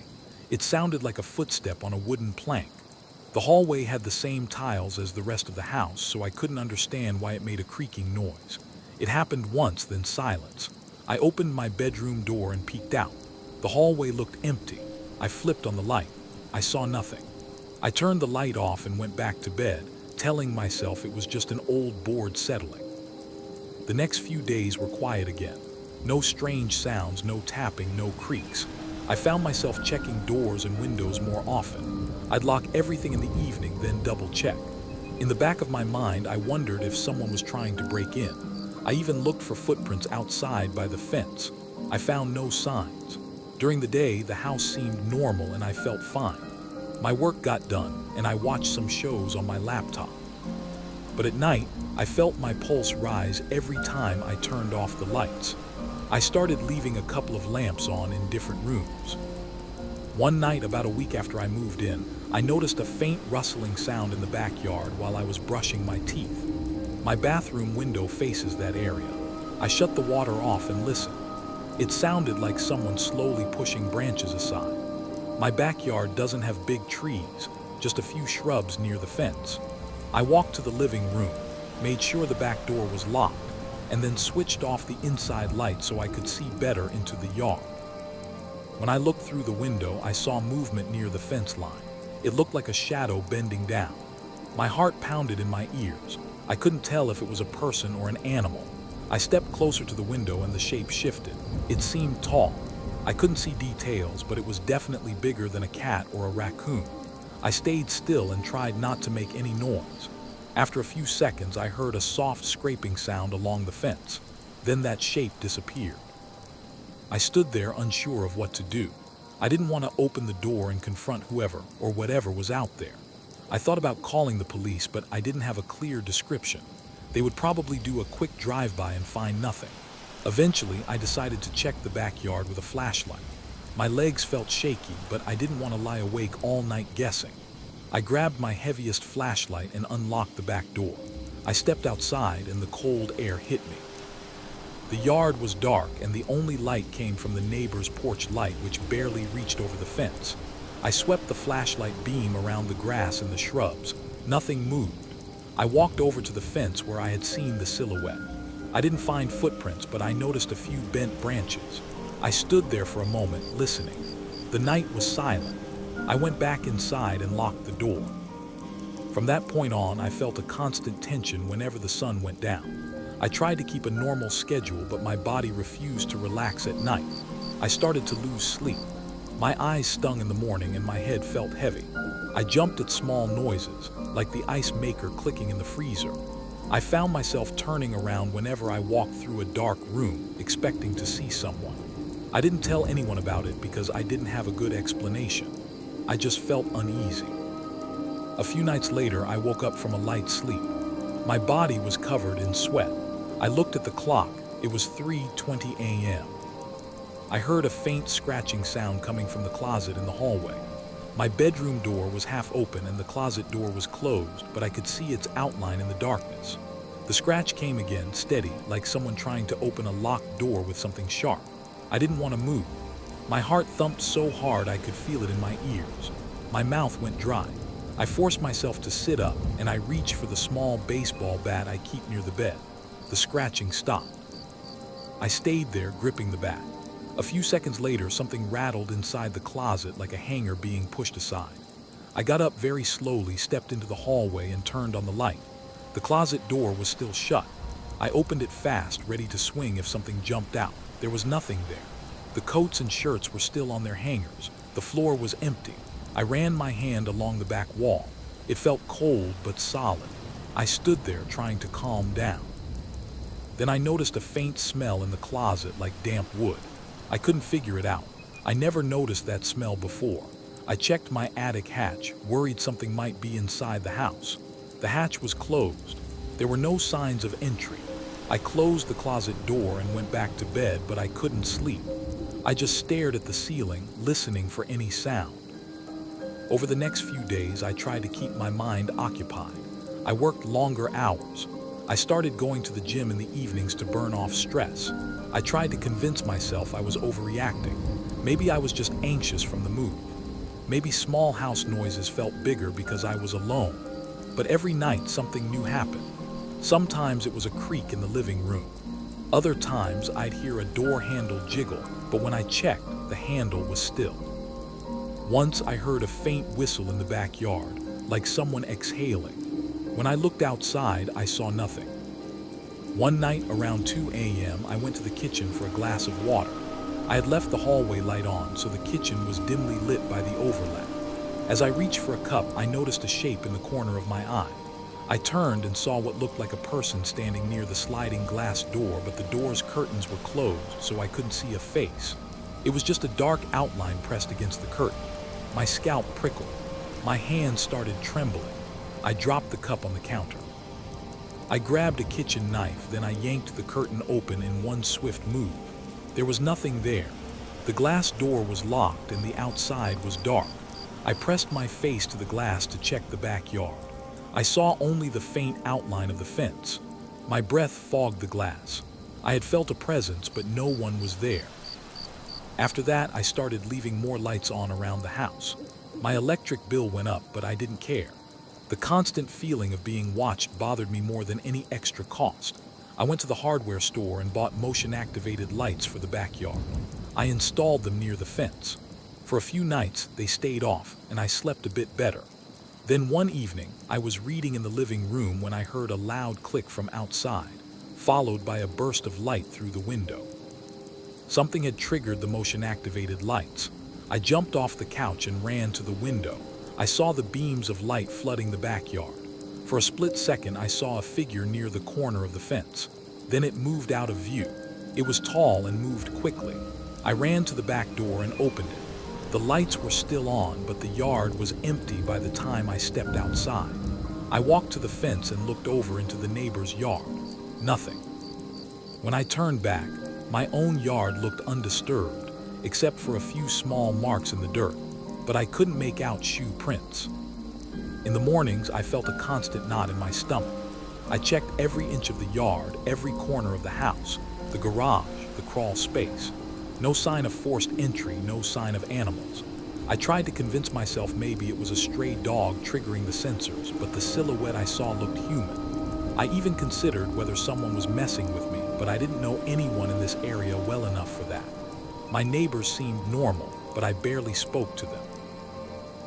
B: It sounded like a footstep on a wooden plank. The hallway had the same tiles as the rest of the house, so I couldn't understand why it made a creaking noise. It happened once, then silence. I opened my bedroom door and peeked out. The hallway looked empty. I flipped on the light. I saw nothing. I turned the light off and went back to bed, telling myself it was just an old board settling. The next few days were quiet again. No strange sounds, no tapping, no creaks. I found myself checking doors and windows more often. I'd lock everything in the evening, then double check. In the back of my mind, I wondered if someone was trying to break in. I even looked for footprints outside by the fence. I found no signs. During the day, the house seemed normal and I felt fine. My work got done and I watched some shows on my laptop. But at night, I felt my pulse rise every time I turned off the lights. I started leaving a couple of lamps on in different rooms. One night, about a week after I moved in, I noticed a faint rustling sound in the backyard while I was brushing my teeth. My bathroom window faces that area. I shut the water off and listened. It sounded like someone slowly pushing branches aside. My backyard doesn't have big trees, just a few shrubs near the fence. I walked to the living room, made sure the back door was locked, and then switched off the inside light so I could see better into the yard. When I looked through the window, I saw movement near the fence line. It looked like a shadow bending down. My heart pounded in my ears. I couldn't tell if it was a person or an animal. I stepped closer to the window and the shape shifted. It seemed tall. I couldn't see details, but it was definitely bigger than a cat or a raccoon. I stayed still and tried not to make any noise. After a few seconds, I heard a soft scraping sound along the fence. Then that shape disappeared. I stood there unsure of what to do. I didn't want to open the door and confront whoever or whatever was out there. I thought about calling the police, but I didn't have a clear description. They would probably do a quick drive-by and find nothing. Eventually, I decided to check the backyard with a flashlight. My legs felt shaky, but I didn't want to lie awake all night guessing. I grabbed my heaviest flashlight and unlocked the back door. I stepped outside and the cold air hit me. The yard was dark and the only light came from the neighbor's porch light, which barely reached over the fence. I swept the flashlight beam around the grass and the shrubs. Nothing moved. I walked over to the fence where I had seen the silhouette. I didn't find footprints, but I noticed a few bent branches. I stood there for a moment, listening. The night was silent. I went back inside and locked the door. From that point on, I felt a constant tension whenever the sun went down. I tried to keep a normal schedule, but my body refused to relax at night. I started to lose sleep. My eyes stung in the morning and my head felt heavy. I jumped at small noises, like the ice maker clicking in the freezer. I found myself turning around whenever I walked through a dark room, expecting to see someone. I didn't tell anyone about it because I didn't have a good explanation. I just felt uneasy. A few nights later, I woke up from a light sleep. My body was covered in sweat. I looked at the clock. It was 3:20 a.m. I heard a faint scratching sound coming from the closet in the hallway. My bedroom door was half open and the closet door was closed, but I could see its outline in the darkness. The scratch came again, steady, like someone trying to open a locked door with something sharp. I didn't want to move. My heart thumped so hard I could feel it in my ears. My mouth went dry. I forced myself to sit up and I reached for the small baseball bat I keep near the bed. The scratching stopped. I stayed there, gripping the bat. A few seconds later, something rattled inside the closet like a hanger being pushed aside. I got up very slowly, stepped into the hallway, and turned on the light. The closet door was still shut. I opened it fast, ready to swing if something jumped out. There was nothing there. The coats and shirts were still on their hangers. The floor was empty. I ran my hand along the back wall. It felt cold but solid. I stood there trying to calm down. Then I noticed a faint smell in the closet like damp wood. I couldn't figure it out. I never noticed that smell before. I checked my attic hatch, worried something might be inside the house. The hatch was closed. There were no signs of entry. I closed the closet door and went back to bed, but I couldn't sleep. I just stared at the ceiling, listening for any sound. Over the next few days, I tried to keep my mind occupied. I worked longer hours. I started going to the gym in the evenings to burn off stress. I tried to convince myself I was overreacting. Maybe I was just anxious from the move. Maybe small house noises felt bigger because I was alone. But every night something new happened. Sometimes it was a creak in the living room. Other times I'd hear a door handle jiggle, but when I checked, the handle was still. Once I heard a faint whistle in the backyard, like someone exhaling. When I looked outside, I saw nothing. One night around 2 a.m., I went to the kitchen for a glass of water. I had left the hallway light on, so the kitchen was dimly lit by the overlap. As I reached for a cup, I noticed a shape in the corner of my eye. I turned and saw what looked like a person standing near the sliding glass door, but the door's curtains were closed, so I couldn't see a face. It was just a dark outline pressed against the curtain. My scalp prickled. My hands started trembling. I dropped the cup on the counter. I grabbed a kitchen knife, then I yanked the curtain open in one swift move. There was nothing there. The glass door was locked and the outside was dark. I pressed my face to the glass to check the backyard. I saw only the faint outline of the fence. My breath fogged the glass. I had felt a presence, but no one was there. After that, I started leaving more lights on around the house. My electric bill went up, but I didn't care. The constant feeling of being watched bothered me more than any extra cost. I went to the hardware store and bought motion-activated lights for the backyard. I installed them near the fence. For a few nights, they stayed off, and I slept a bit better. Then one evening, I was reading in the living room when I heard a loud click from outside, followed by a burst of light through the window. Something had triggered the motion-activated lights. I jumped off the couch and ran to the window. I saw the beams of light flooding the backyard. For a split second, I saw a figure near the corner of the fence. Then it moved out of view. It was tall and moved quickly. I ran to the back door and opened it. The lights were still on, but the yard was empty by the time I stepped outside. I walked to the fence and looked over into the neighbor's yard. Nothing. When I turned back, my own yard looked undisturbed, except for a few small marks in the dirt, but I couldn't make out shoe prints. In the mornings, I felt a constant knot in my stomach. I checked every inch of the yard, every corner of the house, the garage, the crawl space. No sign of forced entry, no sign of animals. I tried to convince myself maybe it was a stray dog triggering the sensors, but the silhouette I saw looked human. I even considered whether someone was messing with me, but I didn't know anyone in this area well enough for that. My neighbors seemed normal, but I barely spoke to them.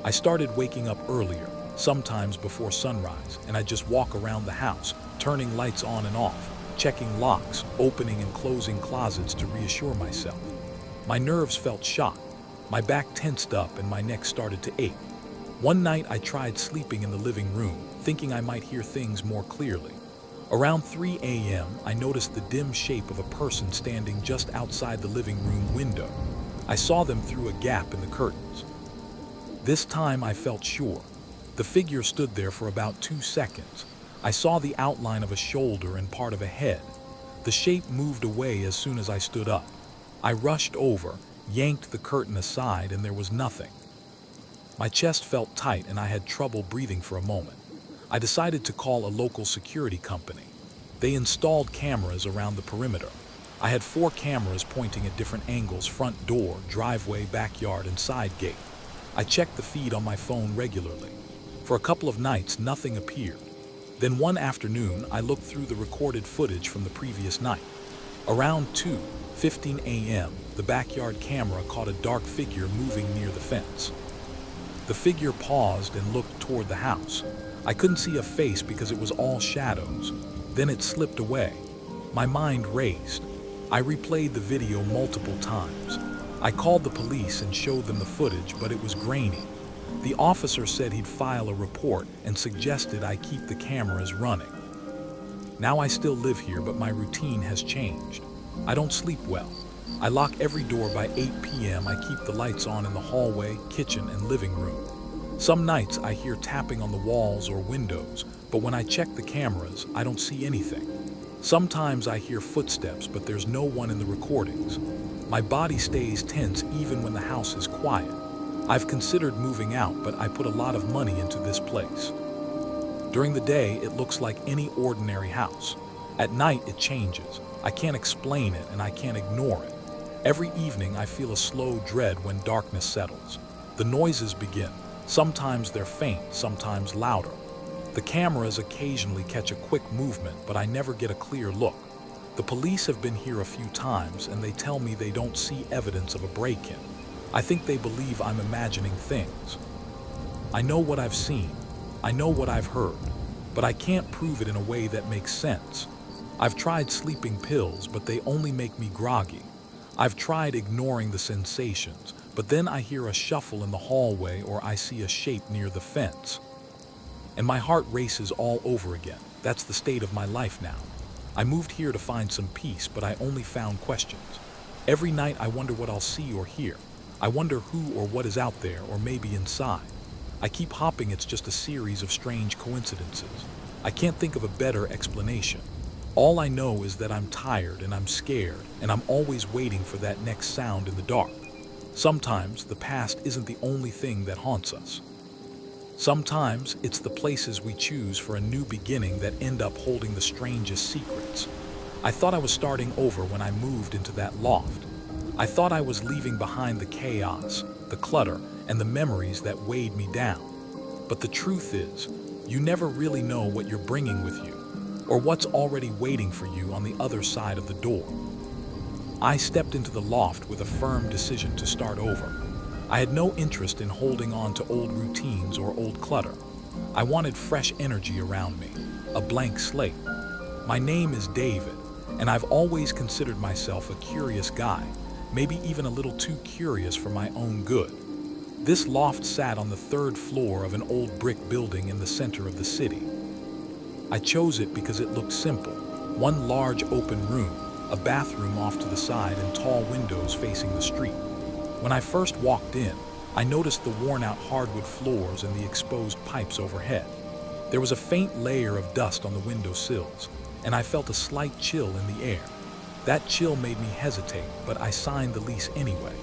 B: I started waking up earlier, sometimes before sunrise, and I'd just walk around the house, turning lights on and off, checking locks, opening and closing closets to reassure myself. My nerves felt shot. My back tensed up and my neck started to ache. One night I tried sleeping in the living room, thinking I might hear things more clearly. Around 3 a.m., I noticed the dim shape of a person standing just outside the living room window. I saw them through a gap in the curtains. This time I felt sure. The figure stood there for about 2 seconds. I saw the outline of a shoulder and part of a head. The shape moved away as soon as I stood up. I rushed over, yanked the curtain aside, and there was nothing. My chest felt tight and I had trouble breathing for a moment. I decided to call a local security company. They installed cameras around the perimeter. I had 4 cameras pointing at different angles: front door, driveway, backyard, and side gate. I checked the feed on my phone regularly. For a couple of nights, nothing appeared. Then one afternoon, I looked through the recorded footage from the previous night. Around 2:15 a.m., the backyard camera caught a dark figure moving near the fence. The figure paused and looked toward the house. I couldn't see a face because it was all shadows. Then it slipped away. My mind raced. I replayed the video multiple times. I called the police and showed them the footage, but it was grainy. The officer said he'd file a report and suggested I keep the cameras running. Now I still live here, but my routine has changed. I don't sleep well. I lock every door by 8 p.m. I keep the lights on in the hallway, kitchen, and living room. Some nights I hear tapping on the walls or windows, but when I check the cameras, I don't see anything. Sometimes I hear footsteps, but there's no one in the recordings. My body stays tense even when the house is quiet. I've considered moving out, but I put a lot of money into this place. During the day, it looks like any ordinary house. At night, it changes. I can't explain it and I can't ignore it. Every evening, I feel a slow dread when darkness settles. The noises begin. Sometimes they're faint, sometimes louder. The cameras occasionally catch a quick movement, but I never get a clear look. The police have been here a few times and they tell me they don't see evidence of a break-in. I think they believe I'm imagining things. I know what I've seen. I know what I've heard, but I can't prove it in a way that makes sense. I've tried sleeping pills, but they only make me groggy. I've tried ignoring the sensations, but then I hear a shuffle in the hallway or I see a shape near the fence. And my heart races all over again. That's the state of my life now. I moved here to find some peace, but I only found questions. Every night I wonder what I'll see or hear. I wonder who or what is out there or maybe inside. I keep hopping it's just a series of strange coincidences. I can't think of a better explanation. All I know is that I'm tired and I'm scared and I'm always waiting for that next sound in the dark. Sometimes the past isn't the only thing that haunts us. Sometimes it's the places we choose for a new beginning that end up holding the strangest secrets. I thought I was starting over when I moved into that loft. I thought I was leaving behind the chaos, the clutter, and the memories that weighed me down. But the truth is, you never really know what you're bringing with you, or what's already waiting for you on the other side of the door. I stepped into the loft with a firm decision to start over. I had no interest in holding on to old routines or old clutter. I wanted fresh energy around me, a blank slate. My name is David, and I've always considered myself a curious guy, maybe even a little too curious for my own good. This loft sat on the third floor of an old brick building in the center of the city. I chose it because it looked simple. One large open room, a bathroom off to the side, and tall windows facing the street. When I first walked in, I noticed the worn-out hardwood floors and the exposed pipes overhead. There was a faint layer of dust on the window sills, and I felt a slight chill in the air. That chill made me hesitate, but I signed the lease anyway.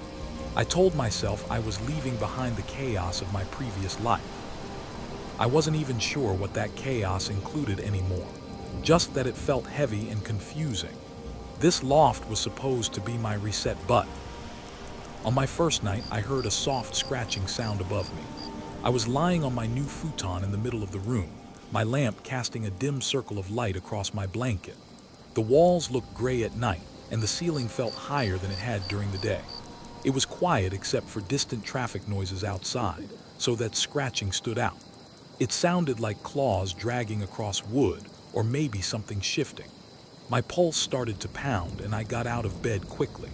B: I told myself I was leaving behind the chaos of my previous life. I wasn't even sure what that chaos included anymore, just that it felt heavy and confusing. This loft was supposed to be my reset button. On my first night, I heard a soft scratching sound above me. I was lying on my new futon in the middle of the room, my lamp casting a dim circle of light across my blanket. The walls looked gray at night, and the ceiling felt higher than it had during the day. It was quiet except for distant traffic noises outside, so that scratching stood out. It sounded like claws dragging across wood, or maybe something shifting. My pulse started to pound, and I got out of bed quickly.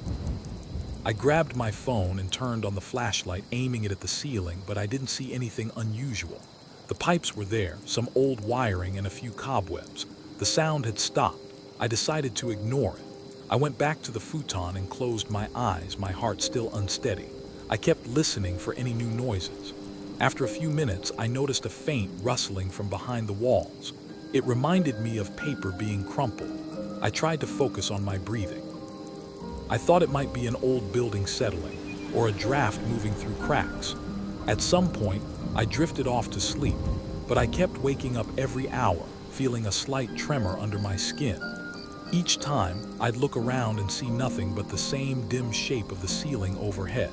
B: I grabbed my phone and turned on the flashlight, aiming it at the ceiling, but I didn't see anything unusual. The pipes were there, some old wiring and a few cobwebs. The sound had stopped. I decided to ignore it. I went back to the futon and closed my eyes, my heart still unsteady. I kept listening for any new noises. After a few minutes, I noticed a faint rustling from behind the walls. It reminded me of paper being crumpled. I tried to focus on my breathing. I thought it might be an old building settling, or a draft moving through cracks. At some point, I drifted off to sleep, but I kept waking up every hour, feeling a slight tremor under my skin. Each time, I'd look around and see nothing but the same dim shape of the ceiling overhead.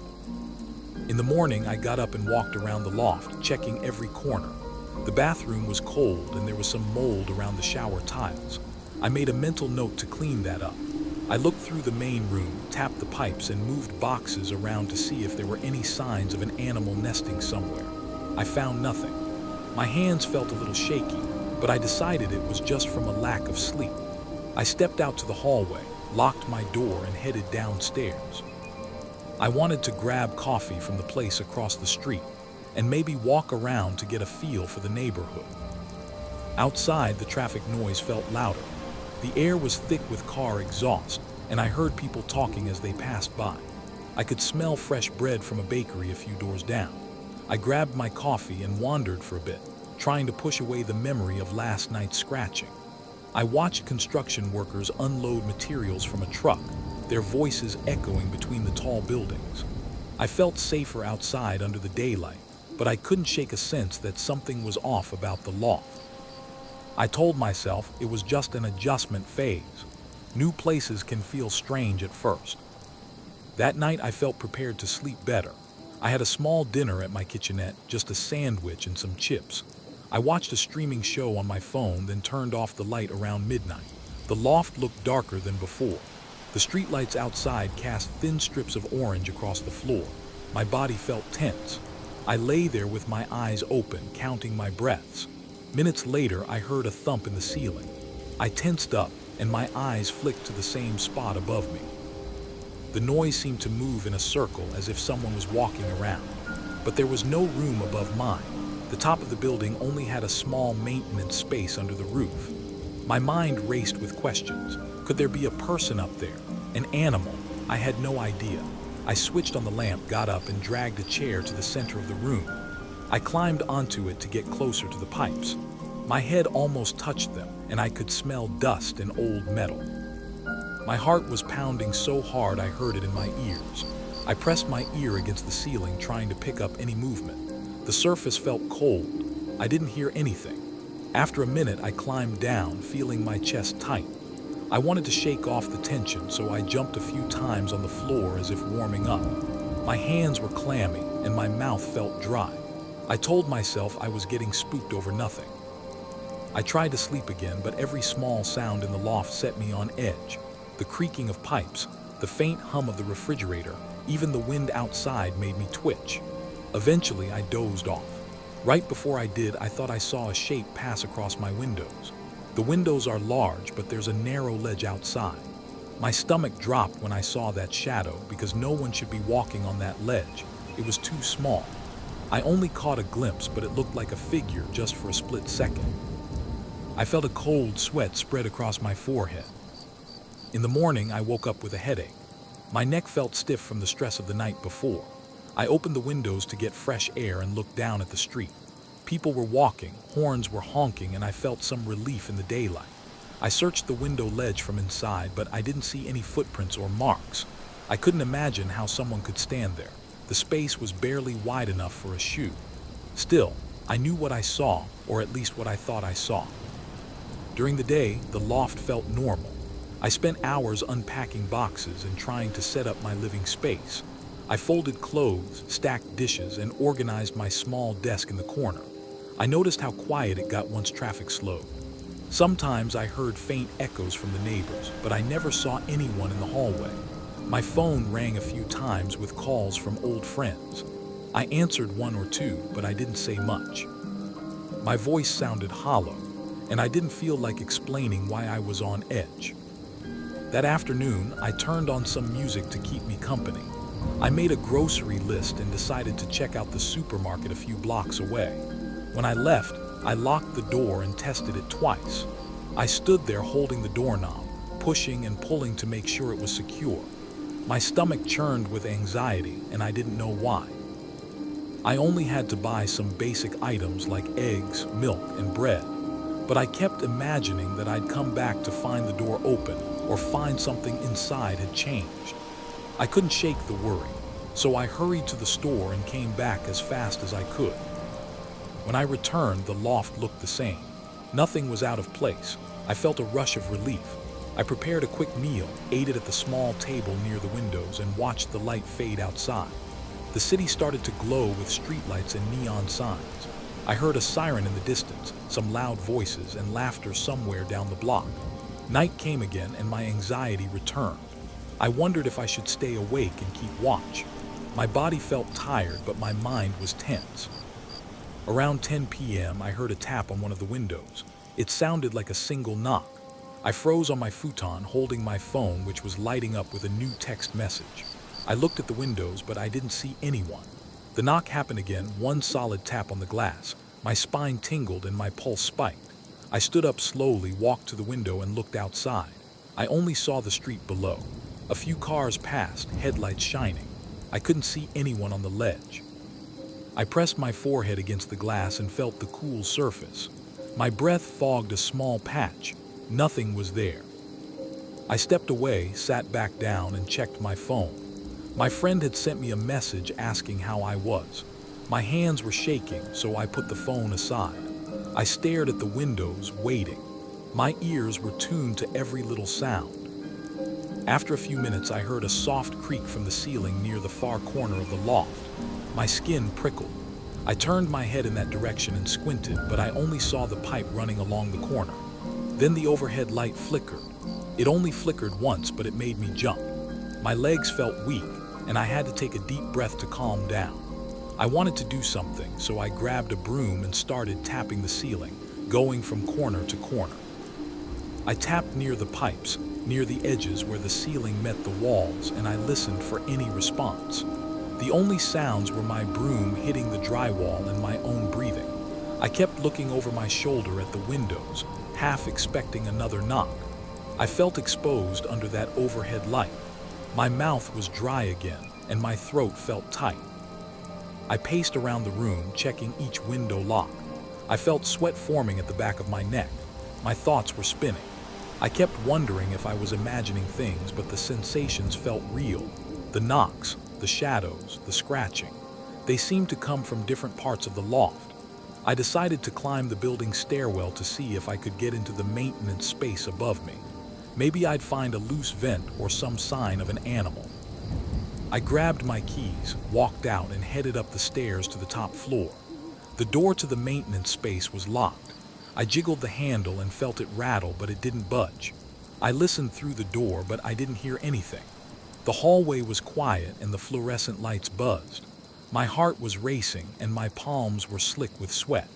B: In the morning, I got up and walked around the loft, checking every corner. The bathroom was cold and there was some mold around the shower tiles. I made a mental note to clean that up. I looked through the main room, tapped the pipes, and moved boxes around to see if there were any signs of an animal nesting somewhere. I found nothing. My hands felt a little shaky, but I decided it was just from a lack of sleep. I stepped out to the hallway, locked my door, and headed downstairs. I wanted to grab coffee from the place across the street, and maybe walk around to get a feel for the neighborhood. Outside, the traffic noise felt louder. The air was thick with car exhaust, and I heard people talking as they passed by. I could smell fresh bread from a bakery a few doors down. I grabbed my coffee and wandered for a bit, trying to push away the memory of last night's scratching. I watched construction workers unload materials from a truck, their voices echoing between the tall buildings. I felt safer outside under the daylight, but I couldn't shake a sense that something was off about the loft. I told myself it was just an adjustment phase. New places can feel strange at first. That night I felt prepared to sleep better. I had a small dinner at my kitchenette, just a sandwich and some chips. I watched a streaming show on my phone, then turned off the light around midnight. The loft looked darker than before. The streetlights outside cast thin strips of orange across the floor. My body felt tense. I lay there with my eyes open, counting my breaths. Minutes later, I heard a thump in the ceiling. I tensed up, and my eyes flicked to the same spot above me. The noise seemed to move in a circle as if someone was walking around. But there was no room above mine. The top of the building only had a small maintenance space under the roof. My mind raced with questions. Could there be a person up there? An animal? I had no idea. I switched on the lamp, got up, and dragged a chair to the center of the room. I climbed onto it to get closer to the pipes. My head almost touched them, and I could smell dust and old metal. My heart was pounding so hard I heard it in my ears. I pressed my ear against the ceiling, trying to pick up any movement. The surface felt cold. I didn't hear anything. After a minute, I climbed down, feeling my chest tight. I wanted to shake off the tension, so I jumped a few times on the floor as if warming up. My hands were clammy, and my mouth felt dry. I told myself I was getting spooked over nothing. I tried to sleep again, but every small sound in the loft set me on edge. The creaking of pipes, the faint hum of the refrigerator, even the wind outside made me twitch. Eventually, I dozed off. Right before I did, I thought I saw a shape pass across my windows. The windows are large, but there's a narrow ledge outside. My stomach dropped when I saw that shadow because no one should be walking on that ledge. It was too small. I only caught a glimpse, but it looked like a figure just for a split second. I felt a cold sweat spread across my forehead. In the morning, I woke up with a headache. My neck felt stiff from the stress of the night before. I opened the windows to get fresh air and looked down at the street. People were walking, horns were honking, and I felt some relief in the daylight. I searched the window ledge from inside, but I didn't see any footprints or marks. I couldn't imagine how someone could stand there. The space was barely wide enough for a shoe. Still, I knew what I saw, or at least what I thought I saw. During the day, the loft felt normal. I spent hours unpacking boxes and trying to set up my living space. I folded clothes, stacked dishes, and organized my small desk in the corner. I noticed how quiet it got once traffic slowed. Sometimes I heard faint echoes from the neighbors, but I never saw anyone in the hallway. My phone rang a few times with calls from old friends. I answered one or two, but I didn't say much. My voice sounded hollow, and I didn't feel like explaining why I was on edge. That afternoon, I turned on some music to keep me company. I made a grocery list and decided to check out the supermarket a few blocks away. When I left, I locked the door and tested it twice. I stood there holding the doorknob, pushing and pulling to make sure it was secure. My stomach churned with anxiety, and I didn't know why. I only had to buy some basic items like eggs, milk, and bread, but I kept imagining that I'd come back to find the door open or find something inside had changed. I couldn't shake the worry, so I hurried to the store and came back as fast as I could. When I returned, the loft looked the same. Nothing was out of place. I felt a rush of relief. I prepared a quick meal, ate it at the small table near the windows, and watched the light fade outside. The city started to glow with streetlights and neon signs. I heard a siren in the distance, some loud voices, and laughter somewhere down the block. Night came again, and my anxiety returned. I wondered if I should stay awake and keep watch. My body felt tired, but my mind was tense. Around 10 p.m., I heard a tap on one of the windows. It sounded like a single knock. I froze on my futon, holding my phone, which was lighting up with a new text message. I looked at the windows, but I didn't see anyone. The knock happened again, one solid tap on the glass. My spine tingled and my pulse spiked. I stood up slowly, walked to the window, and looked outside. I only saw the street below. A few cars passed, headlights shining. I couldn't see anyone on the ledge. I pressed my forehead against the glass and felt the cool surface. My breath fogged a small patch. Nothing was there. I stepped away, sat back down, and checked my phone. My friend had sent me a message asking how I was. My hands were shaking, so I put the phone aside. I stared at the windows, waiting. My ears were tuned to every little sound. After a few minutes, I heard a soft creak from the ceiling near the far corner of the loft. My skin prickled. I turned my head in that direction and squinted, but I only saw the pipe running along the corner. Then the overhead light flickered. It only flickered once, but it made me jump. My legs felt weak, and I had to take a deep breath to calm down. I wanted to do something, so I grabbed a broom and started tapping the ceiling, going from corner to corner. I tapped near the pipes, near the edges where the ceiling met the walls, and I listened for any response. The only sounds were my broom hitting the drywall and my own breathing. I kept looking over my shoulder at the windows, half expecting another knock. I felt exposed under that overhead light. My mouth was dry again, and my throat felt tight. I paced around the room, checking each window lock. I felt sweat forming at the back of my neck. My thoughts were spinning. I kept wondering if I was imagining things, but the sensations felt real. The knocks, the shadows, the scratching. They seemed to come from different parts of the loft. I decided to climb the building's stairwell to see if I could get into the maintenance space above me. Maybe I'd find a loose vent or some sign of an animal. I grabbed my keys, walked out, and headed up the stairs to the top floor. The door to the maintenance space was locked. I jiggled the handle and felt it rattle, but it didn't budge. I listened through the door, but I didn't hear anything. The hallway was quiet and the fluorescent lights buzzed. My heart was racing and my palms were slick with sweat.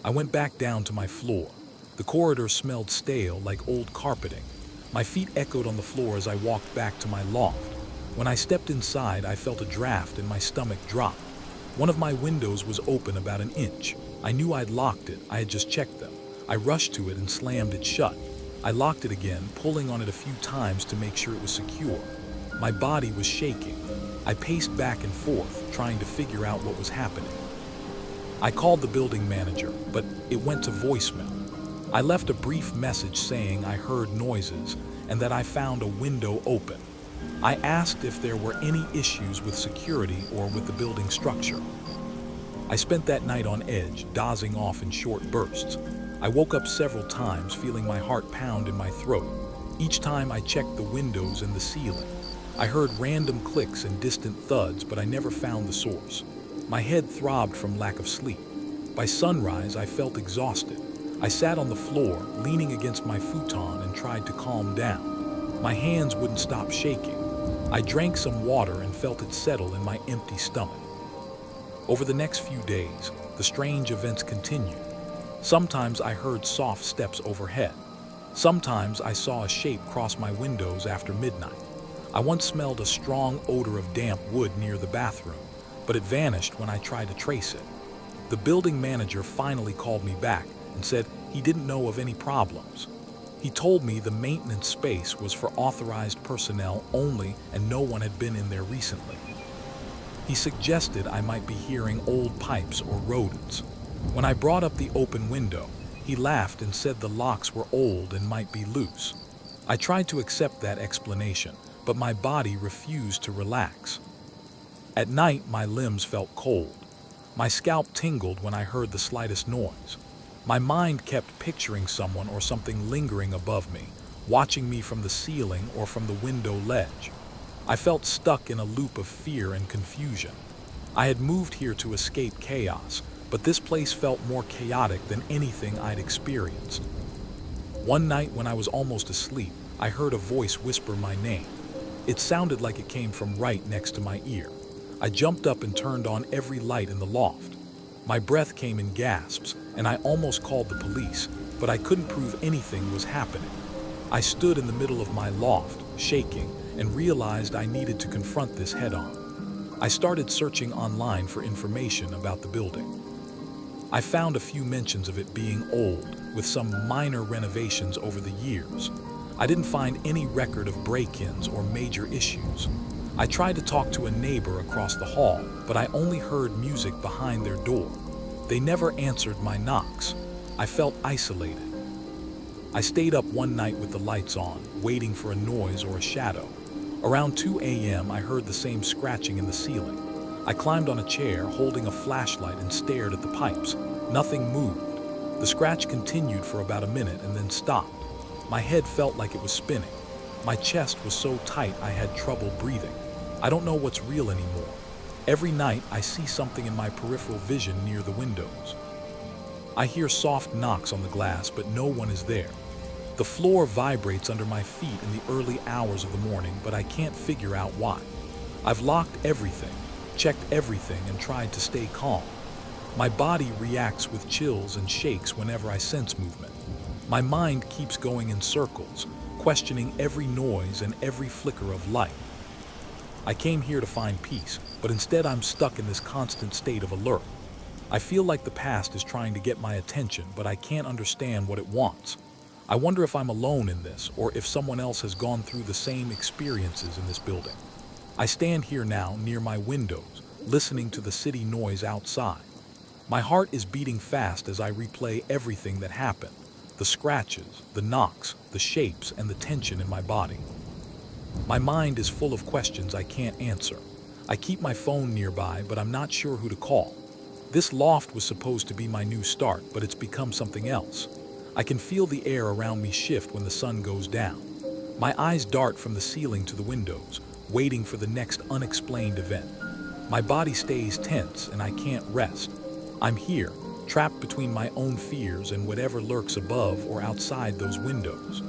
B: I went back down to my floor. The corridor smelled stale, like old carpeting. My feet echoed on the floor as I walked back to my loft. When I stepped inside, I felt a draft and my stomach dropped. One of my windows was open about an inch. I knew I'd locked it. I had just checked them. I rushed to it and slammed it shut. I locked it again, pulling on it a few times to make sure it was secure. My body was shaking. I paced back and forth, trying to figure out what was happening. I called the building manager, but it went to voicemail. I left a brief message saying I heard noises and that I found a window open. I asked if there were any issues with security or with the building structure. I spent that night on edge, dozing off in short bursts. I woke up several times, feeling my heart pound in my throat. Each time I checked the windows and the ceiling. I heard random clicks and distant thuds, but I never found the source. My head throbbed from lack of sleep. By sunrise, I felt exhausted. I sat on the floor, leaning against my futon, and tried to calm down. My hands wouldn't stop shaking. I drank some water and felt it settle in my empty stomach. Over the next few days, the strange events continued. Sometimes I heard soft steps overhead. Sometimes I saw a shape cross my windows after midnight. I once smelled a strong odor of damp wood near the bathroom, but it vanished when I tried to trace it. The building manager finally called me back and said he didn't know of any problems. He told me the maintenance space was for authorized personnel only and no one had been in there recently. He suggested I might be hearing old pipes or rodents. When I brought up the open window, he laughed and said the locks were old and might be loose. I tried to accept that explanation, but my body refused to relax. At night, my limbs felt cold. My scalp tingled when I heard the slightest noise. My mind kept picturing someone or something lingering above me, watching me from the ceiling or from the window ledge. I felt stuck in a loop of fear and confusion. I had moved here to escape chaos, but this place felt more chaotic than anything I'd experienced. One night when I was almost asleep, I heard a voice whisper my name. It sounded like it came from right next to my ear. I jumped up and turned on every light in the loft. My breath came in gasps, and I almost called the police, but I couldn't prove anything was happening. I stood in the middle of my loft, shaking, and realized I needed to confront this head-on. I started searching online for information about the building. I found a few mentions of it being old, with some minor renovations over the years. I didn't find any record of break-ins or major issues. I tried to talk to a neighbor across the hall, but I only heard music behind their door. They never answered my knocks. I felt isolated. I stayed up one night with the lights on, waiting for a noise or a shadow. Around 2 a.m., I heard the same scratching in the ceiling. I climbed on a chair, holding a flashlight, and stared at the pipes. Nothing moved. The scratch continued for about a minute and then stopped. My head felt like it was spinning. My chest was so tight I had trouble breathing. I don't know what's real anymore. Every night I see something in my peripheral vision near the windows. I hear soft knocks on the glass, but no one is there. The floor vibrates under my feet in the early hours of the morning, but I can't figure out why. I've locked everything, checked everything, and tried to stay calm. My body reacts with chills and shakes whenever I sense movement. My mind keeps going in circles, questioning every noise and every flicker of light. I came here to find peace, but instead I'm stuck in this constant state of alert. I feel like the past is trying to get my attention, but I can't understand what it wants. I wonder if I'm alone in this, or if someone else has gone through the same experiences in this building. I stand here now near my windows, listening to the city noise outside. My heart is beating fast as I replay everything that happened. The scratches, the knocks, the shapes, and the tension in my body. My mind is full of questions I can't answer. I keep my phone nearby, but I'm not sure who to call. This loft was supposed to be my new start, but it's become something else. I can feel the air around me shift when the sun goes down. My eyes dart from the ceiling to the windows, waiting for the next unexplained event. My body stays tense and I can't rest. I'm here, trapped between my own fears and whatever lurks above or outside those windows.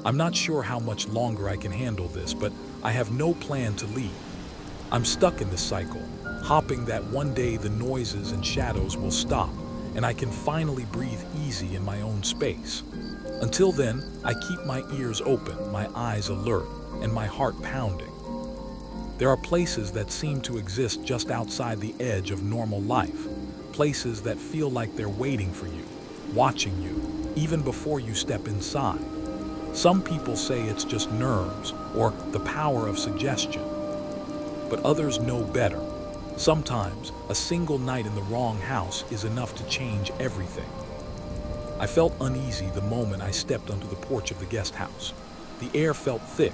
B: I'm not sure how much longer I can handle this, but I have no plan to leave. I'm stuck in this cycle, hoping that one day the noises and shadows will stop and I can finally breathe easy in my own space. Until then, I keep my ears open, my eyes alert, and my heart pounding. There are places that seem to exist just outside the edge of normal life, places that feel like they're waiting for you, watching you, even before you step inside. Some people say it's just nerves or the power of suggestion, but others know better. Sometimes, a single night in the wrong house is enough to change everything. I felt uneasy the moment I stepped onto the porch of the guest house. The air felt thick,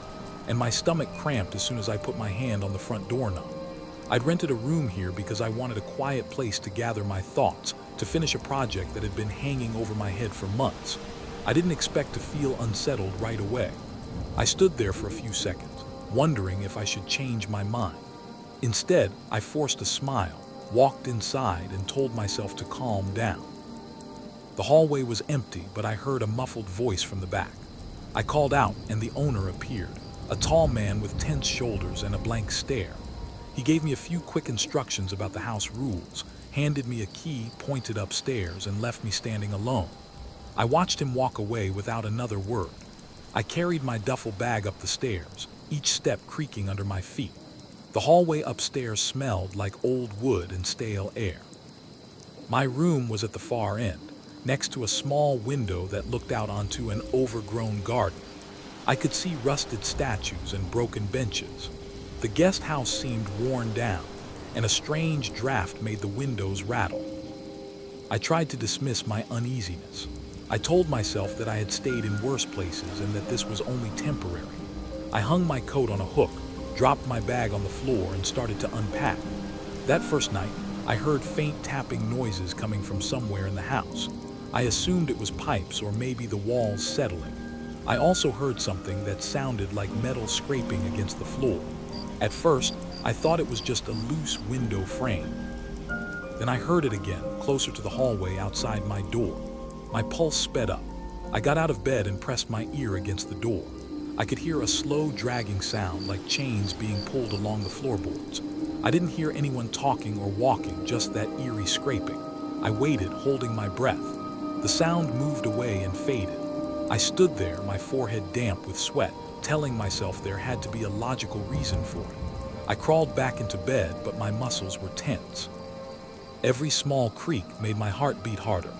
B: and my stomach cramped as soon as I put my hand on the front doorknob. I'd rented a room here because I wanted a quiet place to gather my thoughts, to finish a project that had been hanging over my head for months. I didn't expect to feel unsettled right away. I stood there for a few seconds, wondering if I should change my mind. Instead, I forced a smile, walked inside, and told myself to calm down. The hallway was empty, but I heard a muffled voice from the back. I called out, and the owner appeared, a tall man with tense shoulders and a blank stare. He gave me a few quick instructions about the house rules, handed me a key, pointed upstairs, and left me standing alone. I watched him walk away without another word. I carried my duffel bag up the stairs, each step creaking under my feet. The hallway upstairs smelled like old wood and stale air. My room was at the far end, next to a small window that looked out onto an overgrown garden. I could see rusted statues and broken benches. The guest house seemed worn down, and a strange draft made the windows rattle. I tried to dismiss my uneasiness. I told myself that I had stayed in worse places and that this was only temporary. I hung my coat on a hook, dropped my bag on the floor, and started to unpack. That first night, I heard faint tapping noises coming from somewhere in the house. I assumed it was pipes or maybe the walls settling. I also heard something that sounded like metal scraping against the floor. At first, I thought it was just a loose window frame. Then I heard it again, closer to the hallway outside my door. My pulse sped up. I got out of bed and pressed my ear against the door. I could hear a slow dragging sound like chains being pulled along the floorboards. I didn't hear anyone talking or walking, just that eerie scraping. I waited, holding my breath. The sound moved away and faded. I stood there, my forehead damp with sweat, telling myself there had to be a logical reason for it. I crawled back into bed, but my muscles were tense. Every small creak made my heart beat harder.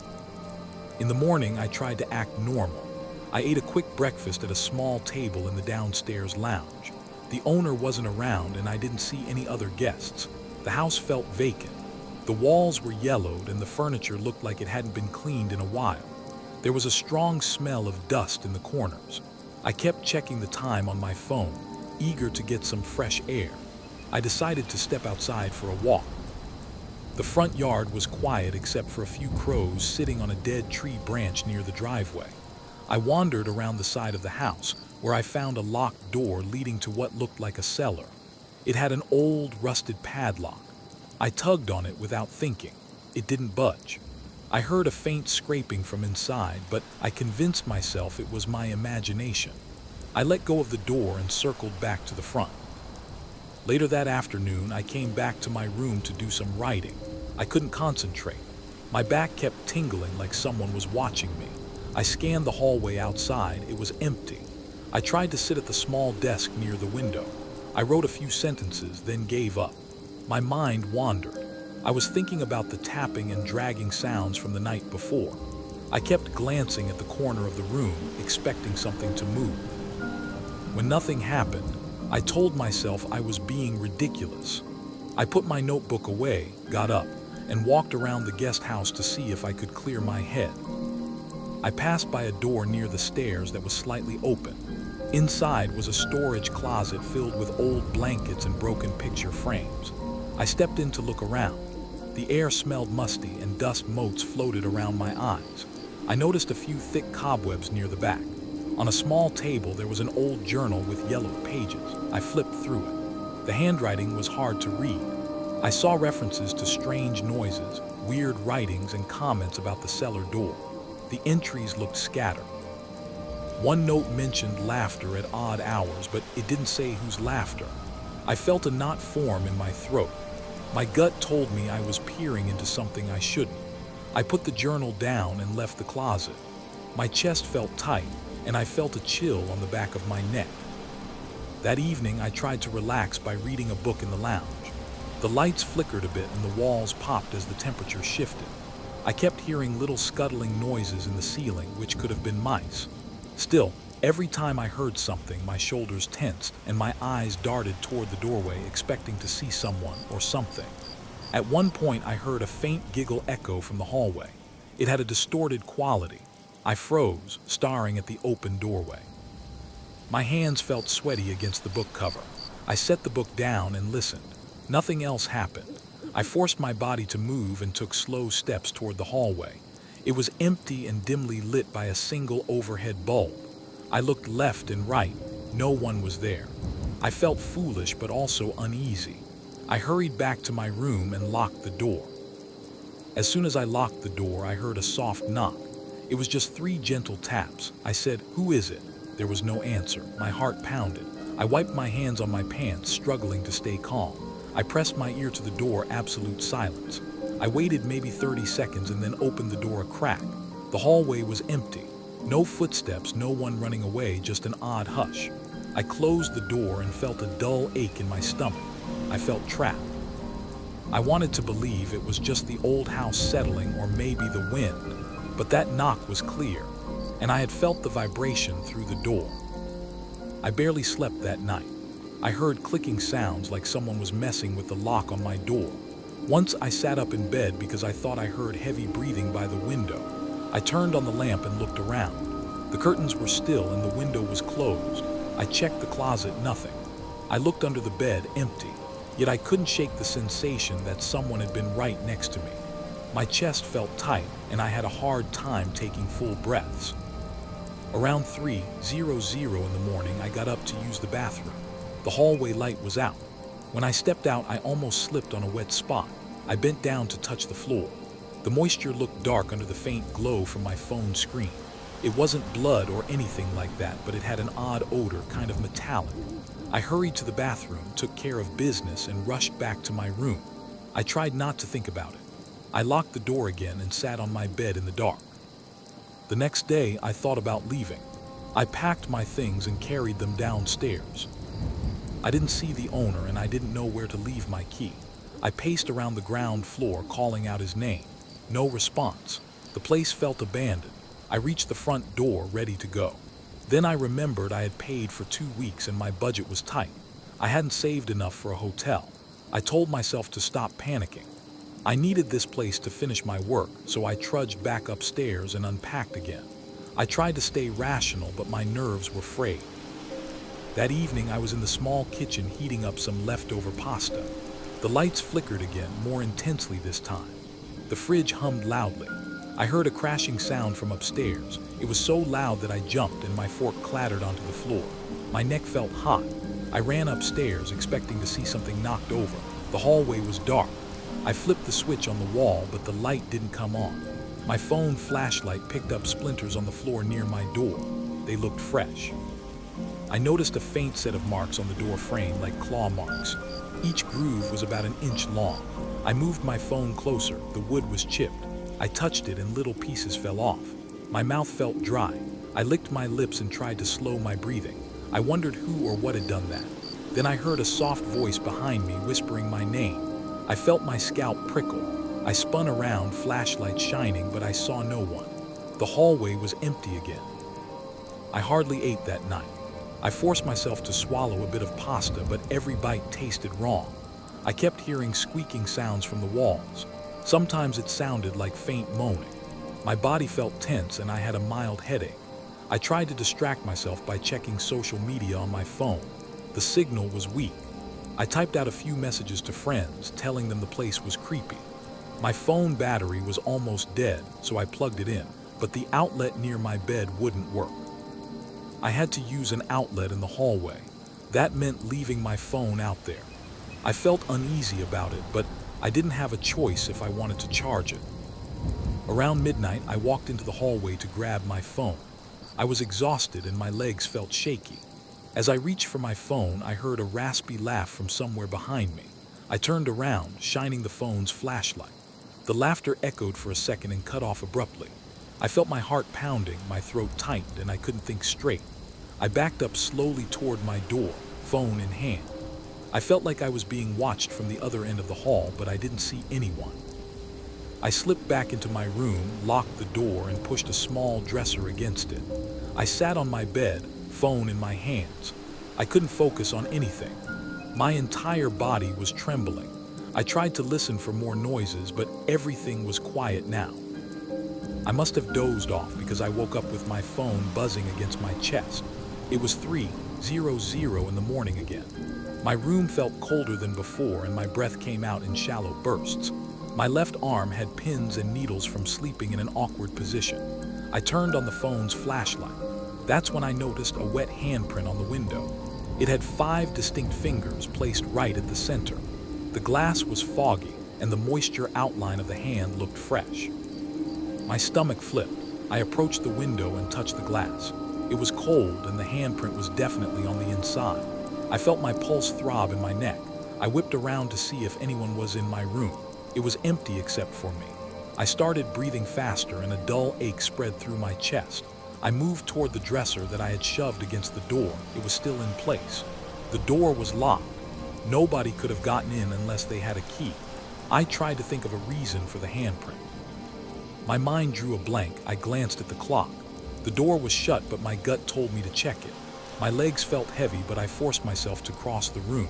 B: In the morning, I tried to act normal. I ate a quick breakfast at a small table in the downstairs lounge. The owner wasn't around and I didn't see any other guests. The house felt vacant. The walls were yellowed and the furniture looked like it hadn't been cleaned in a while. There was a strong smell of dust in the corners. I kept checking the time on my phone, eager to get some fresh air. I decided to step outside for a walk. The front yard was quiet except for a few crows sitting on a dead tree branch near the driveway. I wandered around the side of the house, where I found a locked door leading to what looked like a cellar. It had an old, rusted padlock. I tugged on it without thinking. It didn't budge. I heard a faint scraping from inside, but I convinced myself it was my imagination. I let go of the door and circled back to the front. Later that afternoon, I came back to my room to do some writing. I couldn't concentrate. My back kept tingling like someone was watching me. I scanned the hallway outside. It was empty. I tried to sit at the small desk near the window. I wrote a few sentences, then gave up. My mind wandered. I was thinking about the tapping and dragging sounds from the night before. I kept glancing at the corner of the room, expecting something to move. When nothing happened, I told myself I was being ridiculous. I put my notebook away, got up, and walked around the guest house to see if I could clear my head. I passed by a door near the stairs that was slightly open. Inside was a storage closet filled with old blankets and broken picture frames. I stepped in to look around. The air smelled musty and dust motes floated around my eyes. I noticed a few thick cobwebs near the back. On a small table there was an old journal with yellow pages. I flipped through it. The handwriting was hard to read. I saw references to strange noises, weird writings, and comments about the cellar door. The entries looked scattered. One note mentioned laughter at odd hours, but it didn't say whose laughter. I felt a knot form in my throat. My gut told me I was peering into something I shouldn't. I put the journal down and left the closet. My chest felt tight, and I felt a chill on the back of my neck. That evening, I tried to relax by reading a book in the lounge. The lights flickered a bit and the walls popped as the temperature shifted. I kept hearing little scuttling noises in the ceiling, which could have been mice. Still, every time I heard something, my shoulders tensed and my eyes darted toward the doorway, expecting to see someone or something. At one point, I heard a faint giggle echo from the hallway. It had a distorted quality. I froze, staring at the open doorway. My hands felt sweaty against the book cover. I set the book down and listened. Nothing else happened. I forced my body to move and took slow steps toward the hallway. It was empty and dimly lit by a single overhead bulb. I looked left and right. No one was there. I felt foolish but also uneasy. I hurried back to my room and locked the door. As soon as I locked the door, I heard a soft knock. It was just 3 gentle taps. I said, "Who is it?" There was no answer. My heart pounded. I wiped my hands on my pants, struggling to stay calm. I pressed my ear to the door, absolute silence. I waited maybe 30 seconds and then opened the door a crack. The hallway was empty. No footsteps, no one running away, just an odd hush. I closed the door and felt a dull ache in my stomach. I felt trapped. I wanted to believe it was just the old house settling or maybe the wind, but that knock was clear, and I had felt the vibration through the door. I barely slept that night. I heard clicking sounds like someone was messing with the lock on my door. Once I sat up in bed because I thought I heard heavy breathing by the window. I turned on the lamp and looked around. The curtains were still and the window was closed. I checked the closet, nothing. I looked under the bed, empty. Yet I couldn't shake the sensation that someone had been right next to me. My chest felt tight and I had a hard time taking full breaths. Around 3:00 in the morning, I got up to use the bathroom. The hallway light was out. When I stepped out, I almost slipped on a wet spot. I bent down to touch the floor. The moisture looked dark under the faint glow from my phone screen. It wasn't blood or anything like that, but it had an odd odor, kind of metallic. I hurried to the bathroom, took care of business, and rushed back to my room. I tried not to think about it. I locked the door again and sat on my bed in the dark. The next day, I thought about leaving. I packed my things and carried them downstairs. I didn't see the owner and I didn't know where to leave my key. I paced around the ground floor, calling out his name. No response. The place felt abandoned. I reached the front door, ready to go. Then I remembered I had paid for 2 weeks and my budget was tight. I hadn't saved enough for a hotel. I told myself to stop panicking. I needed this place to finish my work, so I trudged back upstairs and unpacked again. I tried to stay rational, but my nerves were frayed. That evening, I was in the small kitchen heating up some leftover pasta. The lights flickered again, more intensely this time. The fridge hummed loudly. I heard a crashing sound from upstairs. It was so loud that I jumped and my fork clattered onto the floor. My neck felt hot. I ran upstairs, expecting to see something knocked over. The hallway was dark. I flipped the switch on the wall, but the light didn't come on. My phone flashlight picked up splinters on the floor near my door. They looked fresh. I noticed a faint set of marks on the door frame, like claw marks. Each groove was about 1 inch long. I moved my phone closer. The wood was chipped. I touched it and little pieces fell off. My mouth felt dry. I licked my lips and tried to slow my breathing. I wondered who or what had done that. Then I heard a soft voice behind me whispering my name. I felt my scalp prickle. I spun around, flashlight shining, but I saw no one. The hallway was empty again. I hardly ate that night. I forced myself to swallow a bit of pasta, but every bite tasted wrong. I kept hearing squeaking sounds from the walls. Sometimes it sounded like faint moaning. My body felt tense and I had a mild headache. I tried to distract myself by checking social media on my phone. The signal was weak. I typed out a few messages to friends, telling them the place was creepy. My phone battery was almost dead, so I plugged it in, but the outlet near my bed wouldn't work. I had to use an outlet in the hallway. That meant leaving my phone out there. I felt uneasy about it, but I didn't have a choice if I wanted to charge it. Around midnight, I walked into the hallway to grab my phone. I was exhausted and my legs felt shaky. As I reached for my phone, I heard a raspy laugh from somewhere behind me. I turned around, shining the phone's flashlight. The laughter echoed for a second and cut off abruptly. I felt my heart pounding, my throat tightened, and I couldn't think straight. I backed up slowly toward my door, phone in hand. I felt like I was being watched from the other end of the hall, but I didn't see anyone. I slipped back into my room, locked the door, and pushed a small dresser against it. I sat on my bed, phone in my hands. I couldn't focus on anything. My entire body was trembling. I tried to listen for more noises, but everything was quiet now. I must have dozed off because I woke up with my phone buzzing against my chest. It was 3:00 in the morning again. My room felt colder than before and my breath came out in shallow bursts. My left arm had pins and needles from sleeping in an awkward position. I turned on the phone's flashlight. That's when I noticed a wet handprint on the window. It had 5 distinct fingers placed right at the center. The glass was foggy and the moisture outline of the hand looked fresh. My stomach flipped. I approached the window and touched the glass. It was cold and the handprint was definitely on the inside. I felt my pulse throb in my neck. I whipped around to see if anyone was in my room. It was empty except for me. I started breathing faster and a dull ache spread through my chest. I moved toward the dresser that I had shoved against the door. It was still in place. The door was locked. Nobody could have gotten in unless they had a key. I tried to think of a reason for the handprint. My mind drew a blank. I glanced at the clock. The door was shut, but my gut told me to check it. My legs felt heavy, but I forced myself to cross the room.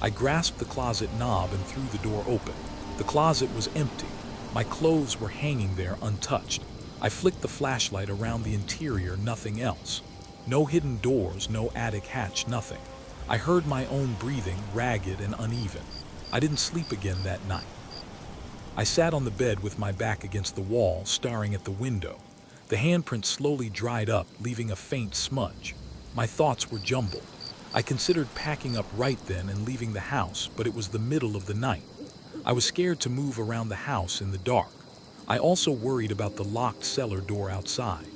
B: I grasped the closet knob and threw the door open. The closet was empty. My clothes were hanging there untouched. I flicked the flashlight around the interior, nothing else. No hidden doors, no attic hatch, nothing. I heard my own breathing, ragged and uneven. I didn't sleep again that night. I sat on the bed with my back against the wall, staring at the window. The handprint slowly dried up, leaving a faint smudge. My thoughts were jumbled. I considered packing up right then and leaving the house, but it was the middle of the night. I was scared to move around the house in the dark. I also worried about the locked cellar door outside.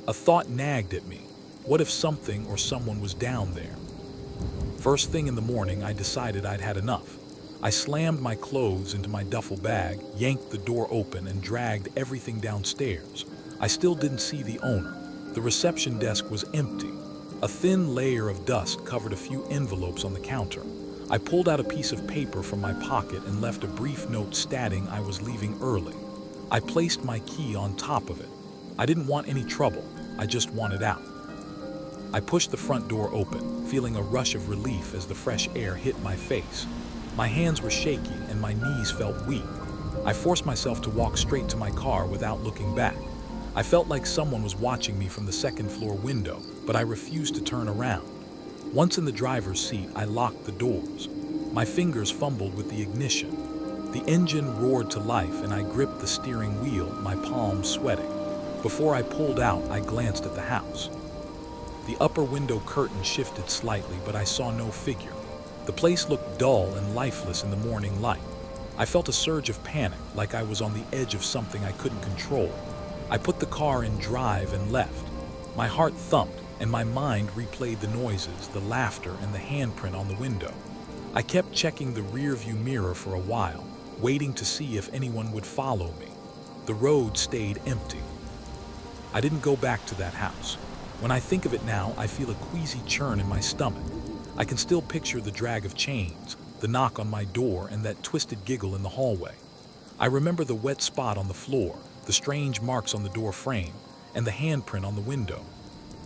B: A thought nagged at me. What if something or someone was down there? First thing in the morning, I decided I'd had enough. I slammed my clothes into my duffel bag, yanked the door open, and dragged everything downstairs. I still didn't see the owner. The reception desk was empty. A thin layer of dust covered a few envelopes on the counter. I pulled out a piece of paper from my pocket and left a brief note stating I was leaving early. I placed my key on top of it. I didn't want any trouble. I just wanted out. I pushed the front door open, feeling a rush of relief as the fresh air hit my face. My hands were shaky and my knees felt weak. I forced myself to walk straight to my car without looking back. I felt like someone was watching me from the second-floor window, but I refused to turn around. Once in the driver's seat, I locked the doors. My fingers fumbled with the ignition. The engine roared to life and I gripped the steering wheel, my palms sweating. Before I pulled out, I glanced at the house. The upper window curtain shifted slightly, but I saw no figure. The place looked dull and lifeless in the morning light. I felt a surge of panic, like I was on the edge of something I couldn't control. I put the car in drive and left. My heart thumped, and my mind replayed the noises, the laughter, and the handprint on the window. I kept checking the rearview mirror for a while, waiting to see if anyone would follow me. The road stayed empty. I didn't go back to that house. When I think of it now, I feel a queasy churn in my stomach. I can still picture the drag of chains, the knock on my door, and that twisted giggle in the hallway. I remember the wet spot on the floor, the strange marks on the door frame, and the handprint on the window.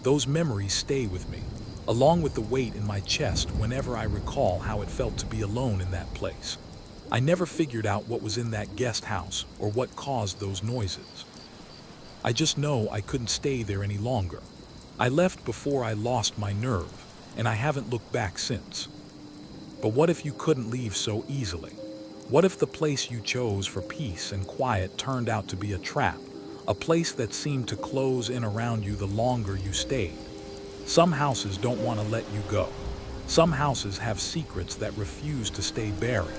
B: Those memories stay with me, along with the weight in my chest whenever I recall how it felt to be alone in that place. I never figured out what was in that guest house or what caused those noises. I just know I couldn't stay there any longer. I left before I lost my nerve, and I haven't looked back since. But what if you couldn't leave so easily? What if the place you chose for peace and quiet turned out to be a trap, a place that seemed to close in around you the longer you stayed? Some houses don't want to let you go. Some houses have secrets that refuse to stay buried.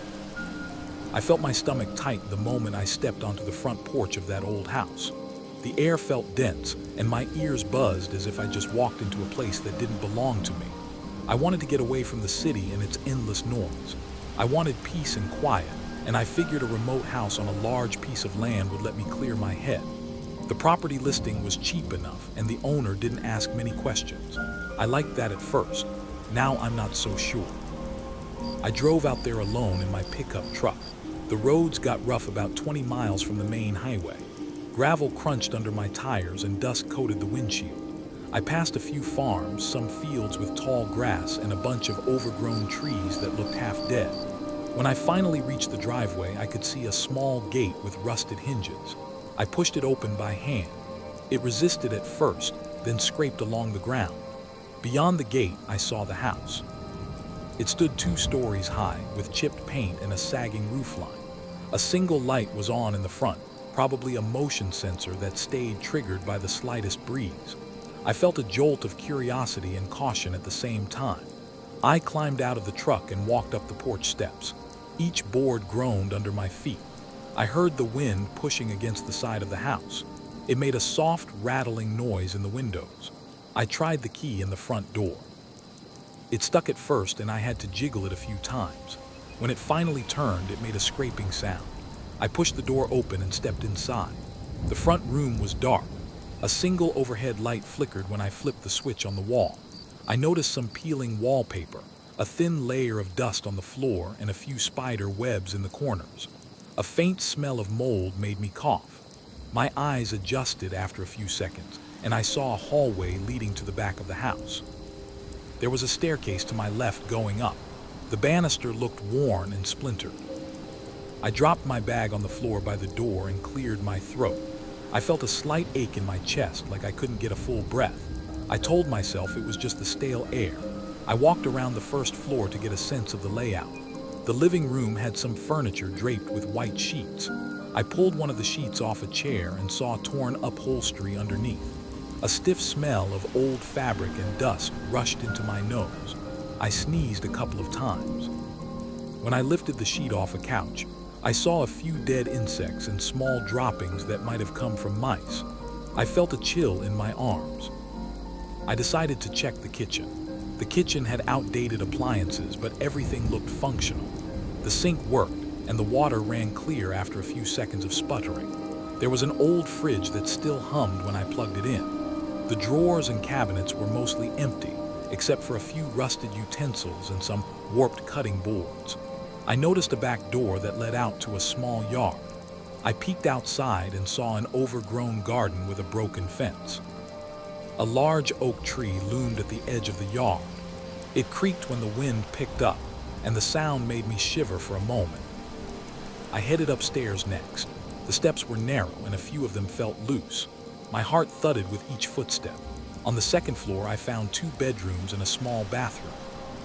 B: I felt my stomach tight the moment I stepped onto the front porch of that old house. The air felt dense, and my ears buzzed as if I just walked into a place that didn't belong to me. I wanted to get away from the city and its endless noise. I wanted peace and quiet, and I figured a remote house on a large piece of land would let me clear my head. The property listing was cheap enough, and the owner didn't ask many questions. I liked that at first. Now I'm not so sure. I drove out there alone in my pickup truck. The roads got rough about 20 miles from the main highway. Gravel crunched under my tires and dust coated the windshield. I passed a few farms, some fields with tall grass, and a bunch of overgrown trees that looked half dead. When I finally reached the driveway, I could see a small gate with rusted hinges. I pushed it open by hand. It resisted at first, then scraped along the ground. Beyond the gate, I saw the house. It stood 2 stories high, with chipped paint and a sagging roofline. A single light was on in the front, probably a motion sensor that stayed triggered by the slightest breeze. I felt a jolt of curiosity and caution at the same time. I climbed out of the truck and walked up the porch steps. Each board groaned under my feet. I heard the wind pushing against the side of the house. It made a soft, rattling noise in the windows. I tried the key in the front door. It stuck at first, and I had to jiggle it a few times. When it finally turned, it made a scraping sound. I pushed the door open and stepped inside. The front room was dark. A single overhead light flickered when I flipped the switch on the wall. I noticed some peeling wallpaper, a thin layer of dust on the floor, and a few spider webs in the corners. A faint smell of mold made me cough. My eyes adjusted after a few seconds, and I saw a hallway leading to the back of the house. There was a staircase to my left going up. The banister looked worn and splintered. I dropped my bag on the floor by the door and cleared my throat. I felt a slight ache in my chest, like I couldn't get a full breath. I told myself it was just the stale air. I walked around the first floor to get a sense of the layout. The living room had some furniture draped with white sheets. I pulled one of the sheets off a chair and saw torn upholstery underneath. A stiff smell of old fabric and dust rushed into my nose. I sneezed a couple of times. When I lifted the sheet off a couch, I saw a few dead insects and small droppings that might have come from mice. I felt a chill in my arms. I decided to check the kitchen. The kitchen had outdated appliances, but everything looked functional. The sink worked, and the water ran clear after a few seconds of sputtering. There was an old fridge that still hummed when I plugged it in. The drawers and cabinets were mostly empty, except for a few rusted utensils and some warped cutting boards. I noticed a back door that led out to a small yard. I peeked outside and saw an overgrown garden with a broken fence. A large oak tree loomed at the edge of the yard. It creaked when the wind picked up, and the sound made me shiver for a moment. I headed upstairs next. The steps were narrow, and a few of them felt loose. My heart thudded with each footstep. On the second floor, I found 2 bedrooms and a small bathroom.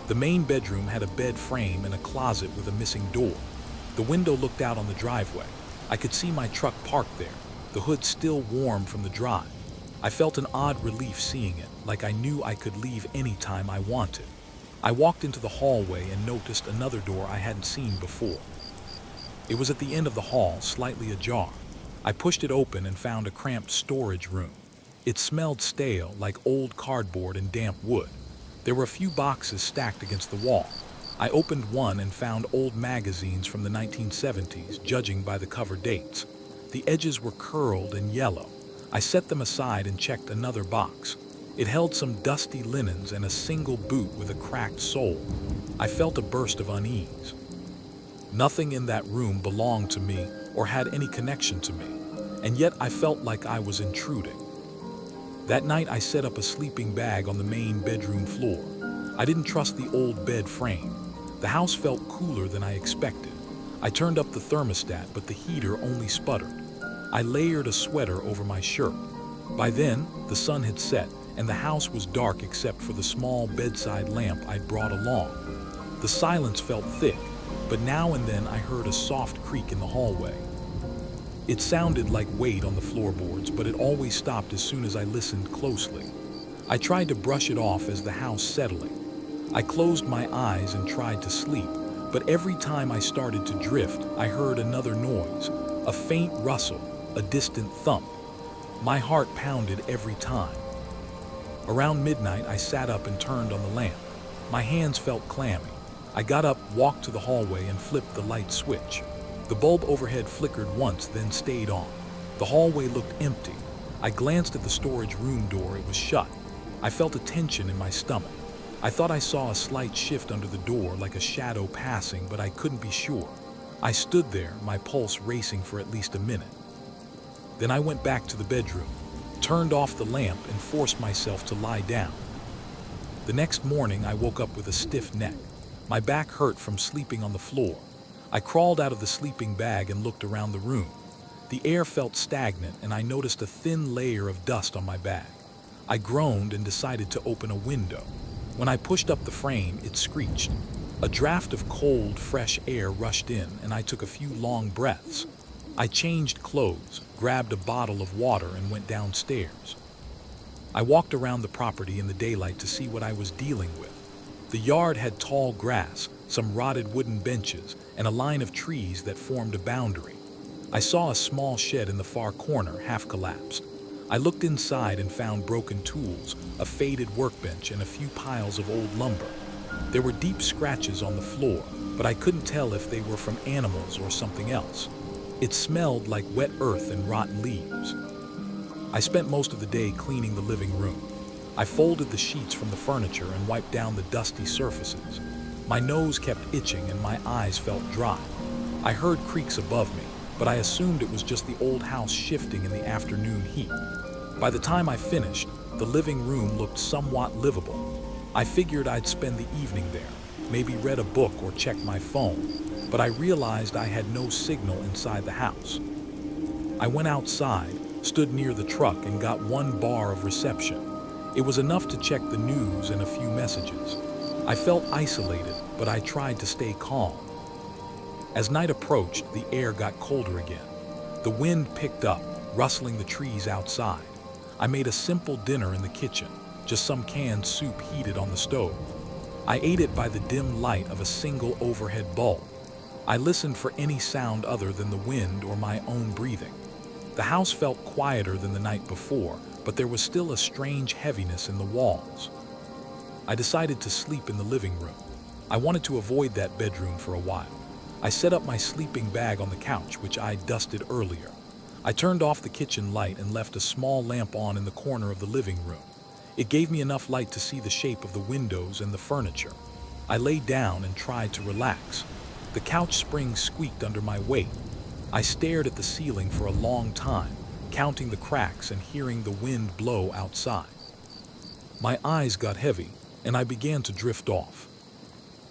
B: The main bedroom had a bed frame and a closet with a missing door. The window looked out on the driveway. I could see my truck parked there, the hood still warm from the drive. I felt an odd relief seeing it, like I knew I could leave any time I wanted. I walked into the hallway and noticed another door I hadn't seen before. It was at the end of the hall, slightly ajar. I pushed it open and found a cramped storage room. It smelled stale, like old cardboard and damp wood. There were a few boxes stacked against the wall. I opened one and found old magazines from the 1970s, judging by the cover dates. The edges were curled and yellow. I set them aside and checked another box. It held some dusty linens and a single boot with a cracked sole. I felt a burst of unease. Nothing in that room belonged to me or had any connection to me, and yet I felt like I was intruding. That night I set up a sleeping bag on the main bedroom floor. I didn't trust the old bed frame. The house felt cooler than I expected. I turned up the thermostat, but the heater only sputtered. I layered a sweater over my shirt. By then, the sun had set, and the house was dark except for the small bedside lamp I'd brought along. The silence felt thick, but now and then I heard a soft creak in the hallway. It sounded like weight on the floorboards, but it always stopped as soon as I listened closely. I tried to brush it off as the house settling. I closed my eyes and tried to sleep, but every time I started to drift, I heard another noise, a faint rustle, a distant thump. My heart pounded every time. Around midnight, I sat up and turned on the lamp. My hands felt clammy. I got up, walked to the hallway, and flipped the light switch. The bulb overhead flickered once, then stayed on. The hallway looked empty. I glanced at the storage room door. It was shut. I felt a tension in my stomach. I thought I saw a slight shift under the door, like a shadow passing, but I couldn't be sure. I stood there, my pulse racing for at least a minute. Then I went back to the bedroom, turned off the lamp, and forced myself to lie down. The next morning, I woke up with a stiff neck. My back hurt from sleeping on the floor. I crawled out of the sleeping bag and looked around the room. The air felt stagnant, and I noticed a thin layer of dust on my bag. I groaned and decided to open a window. When I pushed up the frame, it screeched. A draft of cold, fresh air rushed in, and I took a few long breaths. I changed clothes, grabbed a bottle of water, and went downstairs. I walked around the property in the daylight to see what I was dealing with. The yard had tall grass, some rotted wooden benches, and a line of trees that formed a boundary. I saw a small shed in the far corner, half collapsed. I looked inside and found broken tools, a faded workbench, and a few piles of old lumber. There were deep scratches on the floor, but I couldn't tell if they were from animals or something else. It smelled like wet earth and rotten leaves. I spent most of the day cleaning the living room. I folded the sheets from the furniture and wiped down the dusty surfaces. My nose kept itching and my eyes felt dry. I heard creaks above me, but I assumed it was just the old house shifting in the afternoon heat. By the time I finished, the living room looked somewhat livable. I figured I'd spend the evening there, maybe read a book or check my phone, but I realized I had no signal inside the house. I went outside, stood near the truck, and got one bar of reception. It was enough to check the news and a few messages. I felt isolated, but I tried to stay calm. As night approached, the air got colder again. The wind picked up, rustling the trees outside. I made a simple dinner in the kitchen, just some canned soup heated on the stove. I ate it by the dim light of a single overhead bulb. I listened for any sound other than the wind or my own breathing. The house felt quieter than the night before, but there was still a strange heaviness in the walls. I decided to sleep in the living room. I wanted to avoid that bedroom for a while. I set up my sleeping bag on the couch, which I dusted earlier. I turned off the kitchen light and left a small lamp on in the corner of the living room. It gave me enough light to see the shape of the windows and the furniture. I lay down and tried to relax. The couch springs squeaked under my weight. I stared at the ceiling for a long time, counting the cracks and hearing the wind blow outside. My eyes got heavy, and I began to drift off.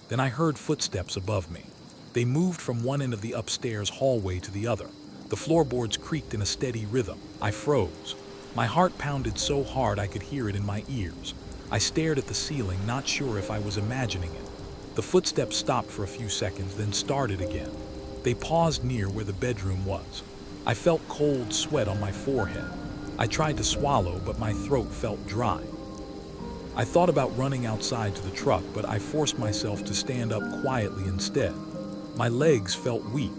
B: Then I heard footsteps above me. They moved from one end of the upstairs hallway to the other. The floorboards creaked in a steady rhythm. I froze. My heart pounded so hard I could hear it in my ears. I stared at the ceiling, not sure if I was imagining it. The footsteps stopped for a few seconds, then started again. They paused near where the bedroom was. I felt cold sweat on my forehead. I tried to swallow, but my throat felt dry. I thought about running outside to the truck, but I forced myself to stand up quietly instead. My legs felt weak.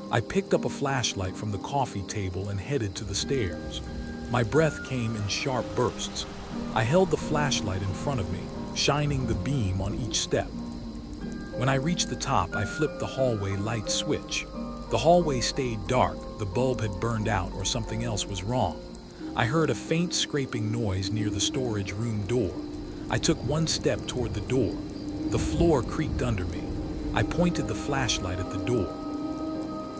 B: I picked up a flashlight from the coffee table and headed to the stairs. My breath came in sharp bursts. I held the flashlight in front of me, shining the beam on each step. When I reached the top, I flipped the hallway light switch. The hallway stayed dark. The bulb had burned out or something else was wrong. I heard a faint scraping noise near the storage room door. I took one step toward the door. The floor creaked under me. I pointed the flashlight at the door.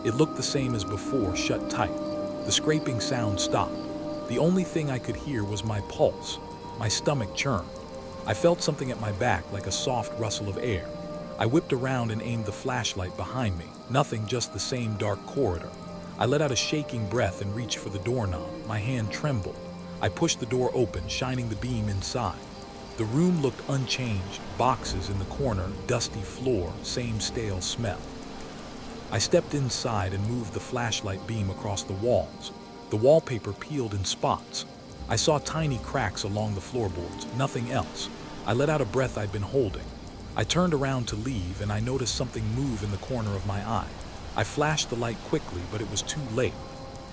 B: It looked the same as before, shut tight. The scraping sound stopped. The only thing I could hear was my pulse. My stomach churned. I felt something at my back like a soft rustle of air. I whipped around and aimed the flashlight behind me. Nothing, just the same dark corridor. I let out a shaking breath and reached for the doorknob. My hand trembled. I pushed the door open, shining the beam inside. The room looked unchanged. Boxes in the corner, dusty floor, same stale smell. I stepped inside and moved the flashlight beam across the walls. The wallpaper peeled in spots. I saw tiny cracks along the floorboards, nothing else. I let out a breath I'd been holding. I turned around to leave and I noticed something move in the corner of my eye. I flashed the light quickly, but it was too late.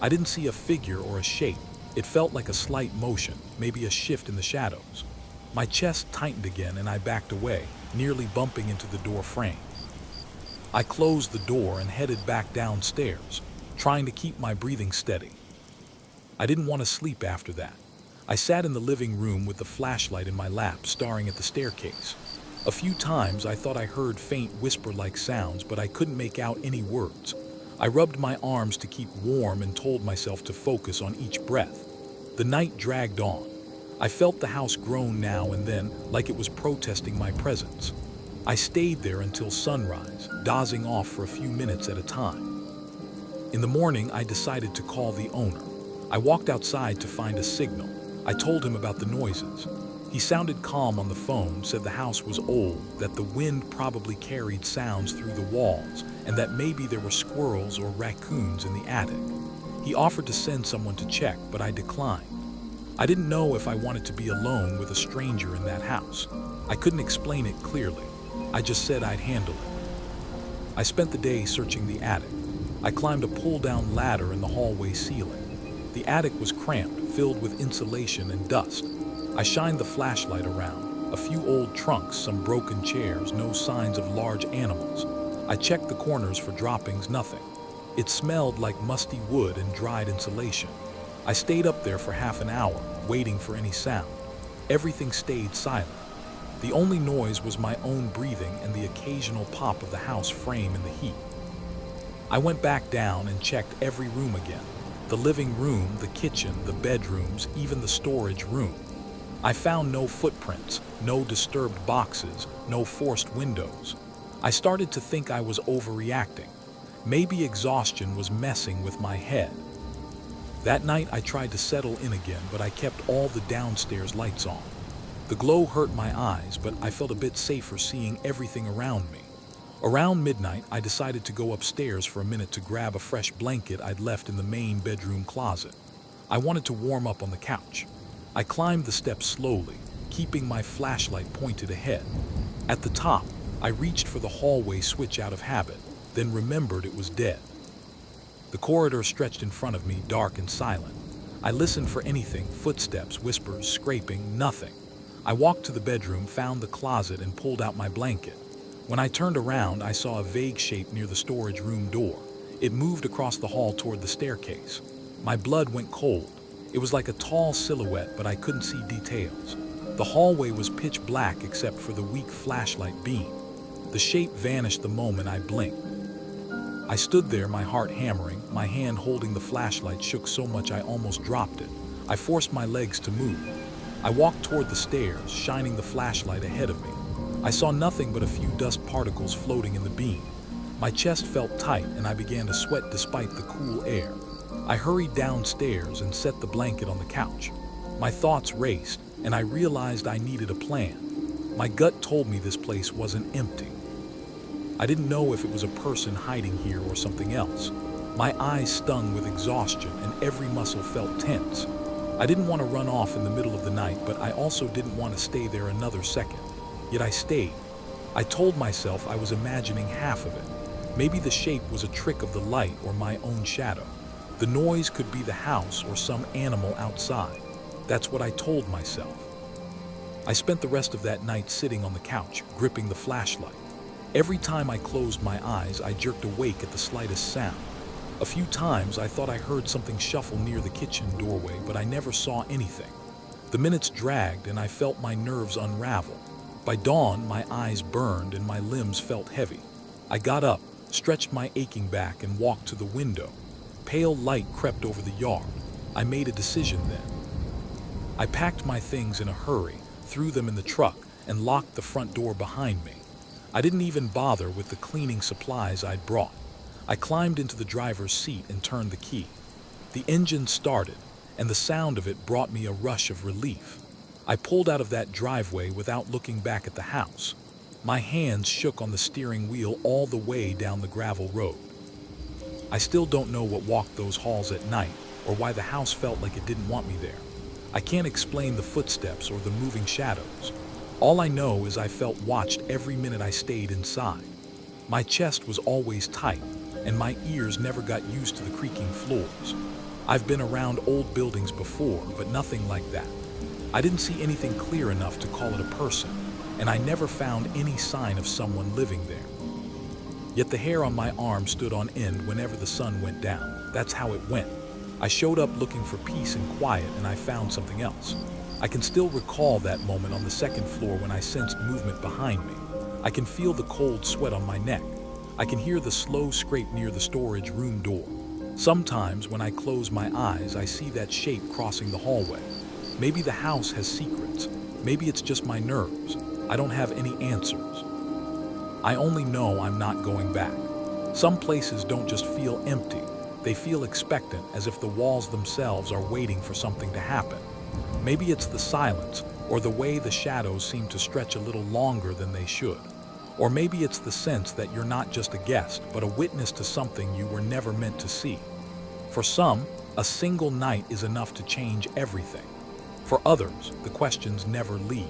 B: I didn't see a figure or a shape. It felt like a slight motion, maybe a shift in the shadows. My chest tightened again and I backed away, nearly bumping into the door frame. I closed the door and headed back downstairs, trying to keep my breathing steady. I didn't want to sleep after that. I sat in the living room with the flashlight in my lap, staring at the staircase. A few times I thought I heard faint whisper-like sounds, but I couldn't make out any words. I rubbed my arms to keep warm and told myself to focus on each breath. The night dragged on. I felt the house groan now and then, like it was protesting my presence. I stayed there until sunrise, dozing off for a few minutes at a time. In the morning, I decided to call the owner. I walked outside to find a signal. I told him about the noises. He sounded calm on the phone, said the house was old, that the wind probably carried sounds through the walls, and that maybe there were squirrels or raccoons in the attic. He offered to send someone to check, but I declined. I didn't know if I wanted to be alone with a stranger in that house. I couldn't explain it clearly. I just said I'd handle it. I spent the day searching the attic. I climbed a pull-down ladder in the hallway ceiling. The attic was cramped, filled with insulation and dust. I shined the flashlight around. A few old trunks, some broken chairs, no signs of large animals. I checked the corners for droppings, nothing. It smelled like musty wood and dried insulation. I stayed up there for half an hour, waiting for any sound. Everything stayed silent. The only noise was my own breathing and the occasional pop of the house frame in the heat. I went back down and checked every room again. The living room, the kitchen, the bedrooms, even the storage room. I found no footprints, no disturbed boxes, no forced windows. I started to think I was overreacting. Maybe exhaustion was messing with my head. That night I tried to settle in again, but I kept all the downstairs lights on. The glow hurt my eyes, but I felt a bit safer seeing everything around me. Around midnight, I decided to go upstairs for a minute to grab a fresh blanket I'd left in the main bedroom closet. I wanted to warm up on the couch. I climbed the steps slowly, keeping my flashlight pointed ahead. At the top, I reached for the hallway switch out of habit, then remembered it was dead. The corridor stretched in front of me, dark and silent. I listened for anything, footsteps, whispers, scraping, nothing. I walked to the bedroom, found the closet, and pulled out my blanket. When I turned around, I saw a vague shape near the storage room door. It moved across the hall toward the staircase. My blood went cold. It was like a tall silhouette, but I couldn't see details. The hallway was pitch black except for the weak flashlight beam. The shape vanished the moment I blinked. I stood there, my heart hammering. My hand holding the flashlight shook so much I almost dropped it. I forced my legs to move. I walked toward the stairs, shining the flashlight ahead of me. I saw nothing but a few dust particles floating in the beam. My chest felt tight and I began to sweat despite the cool air. I hurried downstairs and set the blanket on the couch. My thoughts raced and I realized I needed a plan. My gut told me this place wasn't empty. I didn't know if it was a person hiding here or something else. My eyes stung with exhaustion and every muscle felt tense. I didn't want to run off in the middle of the night, but I also didn't want to stay there another second. Yet I stayed. I told myself I was imagining half of it. Maybe the shape was a trick of the light or my own shadow. The noise could be the house or some animal outside. That's what I told myself. I spent the rest of that night sitting on the couch, gripping the flashlight. Every time I closed my eyes, I jerked awake at the slightest sound. A few times I thought I heard something shuffle near the kitchen doorway, but I never saw anything. The minutes dragged and I felt my nerves unravel. By dawn, my eyes burned and my limbs felt heavy. I got up, stretched my aching back and walked to the window. Pale light crept over the yard. I made a decision then. I packed my things in a hurry, threw them in the truck, and locked the front door behind me. I didn't even bother with the cleaning supplies I'd brought. I climbed into the driver's seat and turned the key. The engine started, and the sound of it brought me a rush of relief. I pulled out of that driveway without looking back at the house. My hands shook on the steering wheel all the way down the gravel road. I still don't know what walked those halls at night, or why the house felt like it didn't want me there. I can't explain the footsteps or the moving shadows. All I know is I felt watched every minute I stayed inside. My chest was always tight, and my ears never got used to the creaking floors. I've been around old buildings before, but nothing like that. I didn't see anything clear enough to call it a person, and I never found any sign of someone living there. Yet the hair on my arm stood on end whenever the sun went down. That's how it went. I showed up looking for peace and quiet, and I found something else. I can still recall that moment on the second floor when I sensed movement behind me. I can feel the cold sweat on my neck. I can hear the slow scrape near the storage room door. Sometimes when I close my eyes, I see that shape crossing the hallway. Maybe the house has secrets. Maybe it's just my nerves. I don't have any answers. I only know I'm not going back. Some places don't just feel empty. They feel expectant, as if the walls themselves are waiting for something to happen. Maybe it's the silence, or the way the shadows seem to stretch a little longer than they should. Or maybe it's the sense that you're not just a guest, but a witness to something you were never meant to see. For some, a single night is enough to change everything. For others, the questions never leave.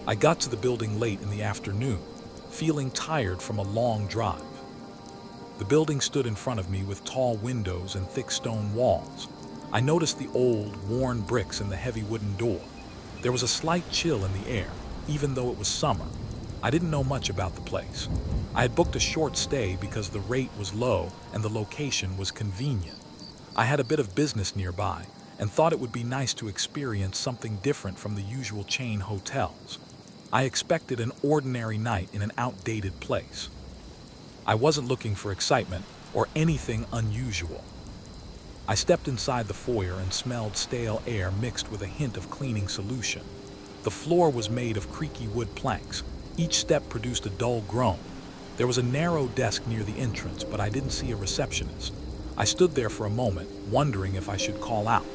B: I got to the building late in the afternoon, feeling tired from a long drive. The building stood in front of me with tall windows and thick stone walls. I noticed the old, worn bricks and the heavy wooden door. There was a slight chill in the air, even though it was summer. I didn't know much about the place. I had booked a short stay because the rate was low and the location was convenient. I had a bit of business nearby and thought it would be nice to experience something different from the usual chain hotels. I expected an ordinary night in an outdated place. I wasn't looking for excitement or anything unusual. I stepped inside the foyer and smelled stale air mixed with a hint of cleaning solution. The floor was made of creaky wood planks. Each step produced a dull groan. There was a narrow desk near the entrance, but I didn't see a receptionist. I stood there for a moment, wondering if I should call out.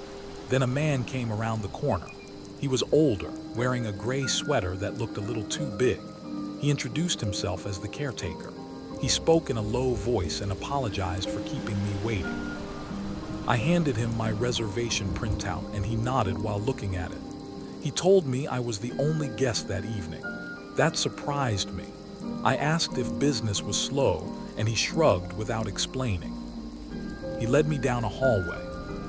B: Then a man came around the corner. He was older, wearing a gray sweater that looked a little too big. He introduced himself as the caretaker. He spoke in a low voice and apologized for keeping me waiting. I handed him my reservation printout and he nodded while looking at it. He told me I was the only guest that evening. That surprised me. I asked if business was slow, and he shrugged without explaining. He led me down a hallway.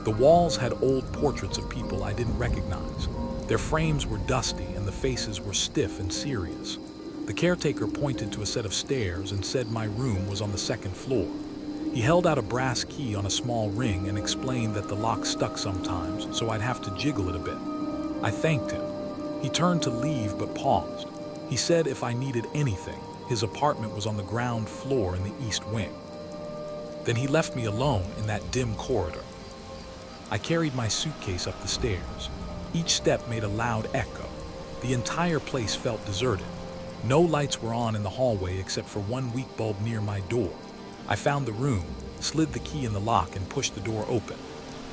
B: The walls had old portraits of people I didn't recognize. Their frames were dusty and the faces were stiff and serious. The caretaker pointed to a set of stairs and said my room was on the second floor. He held out a brass key on a small ring and explained that the lock stuck sometimes, so I'd have to jiggle it a bit. I thanked him. He turned to leave but paused. He said if I needed anything, his apartment was on the ground floor in the east wing. Then he left me alone in that dim corridor. I carried my suitcase up the stairs. Each step made a loud echo. The entire place felt deserted. No lights were on in the hallway except for one weak bulb near my door. I found the room, slid the key in the lock, and pushed the door open.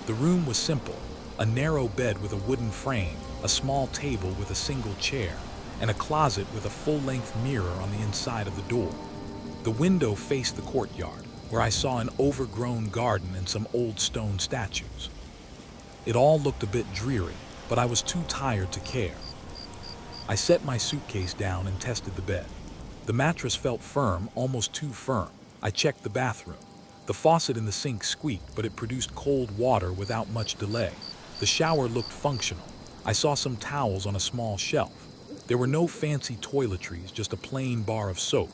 B: The room was simple: a narrow bed with a wooden frame, a small table with a single chair, and a closet with a full-length mirror on the inside of the door. The window faced the courtyard, where I saw an overgrown garden and some old stone statues. It all looked a bit dreary, but I was too tired to care. I set my suitcase down and tested the bed. The mattress felt firm, almost too firm. I checked the bathroom. The faucet in the sink squeaked, but it produced cold water without much delay. The shower looked functional. I saw some towels on a small shelf. There were no fancy toiletries, just a plain bar of soap.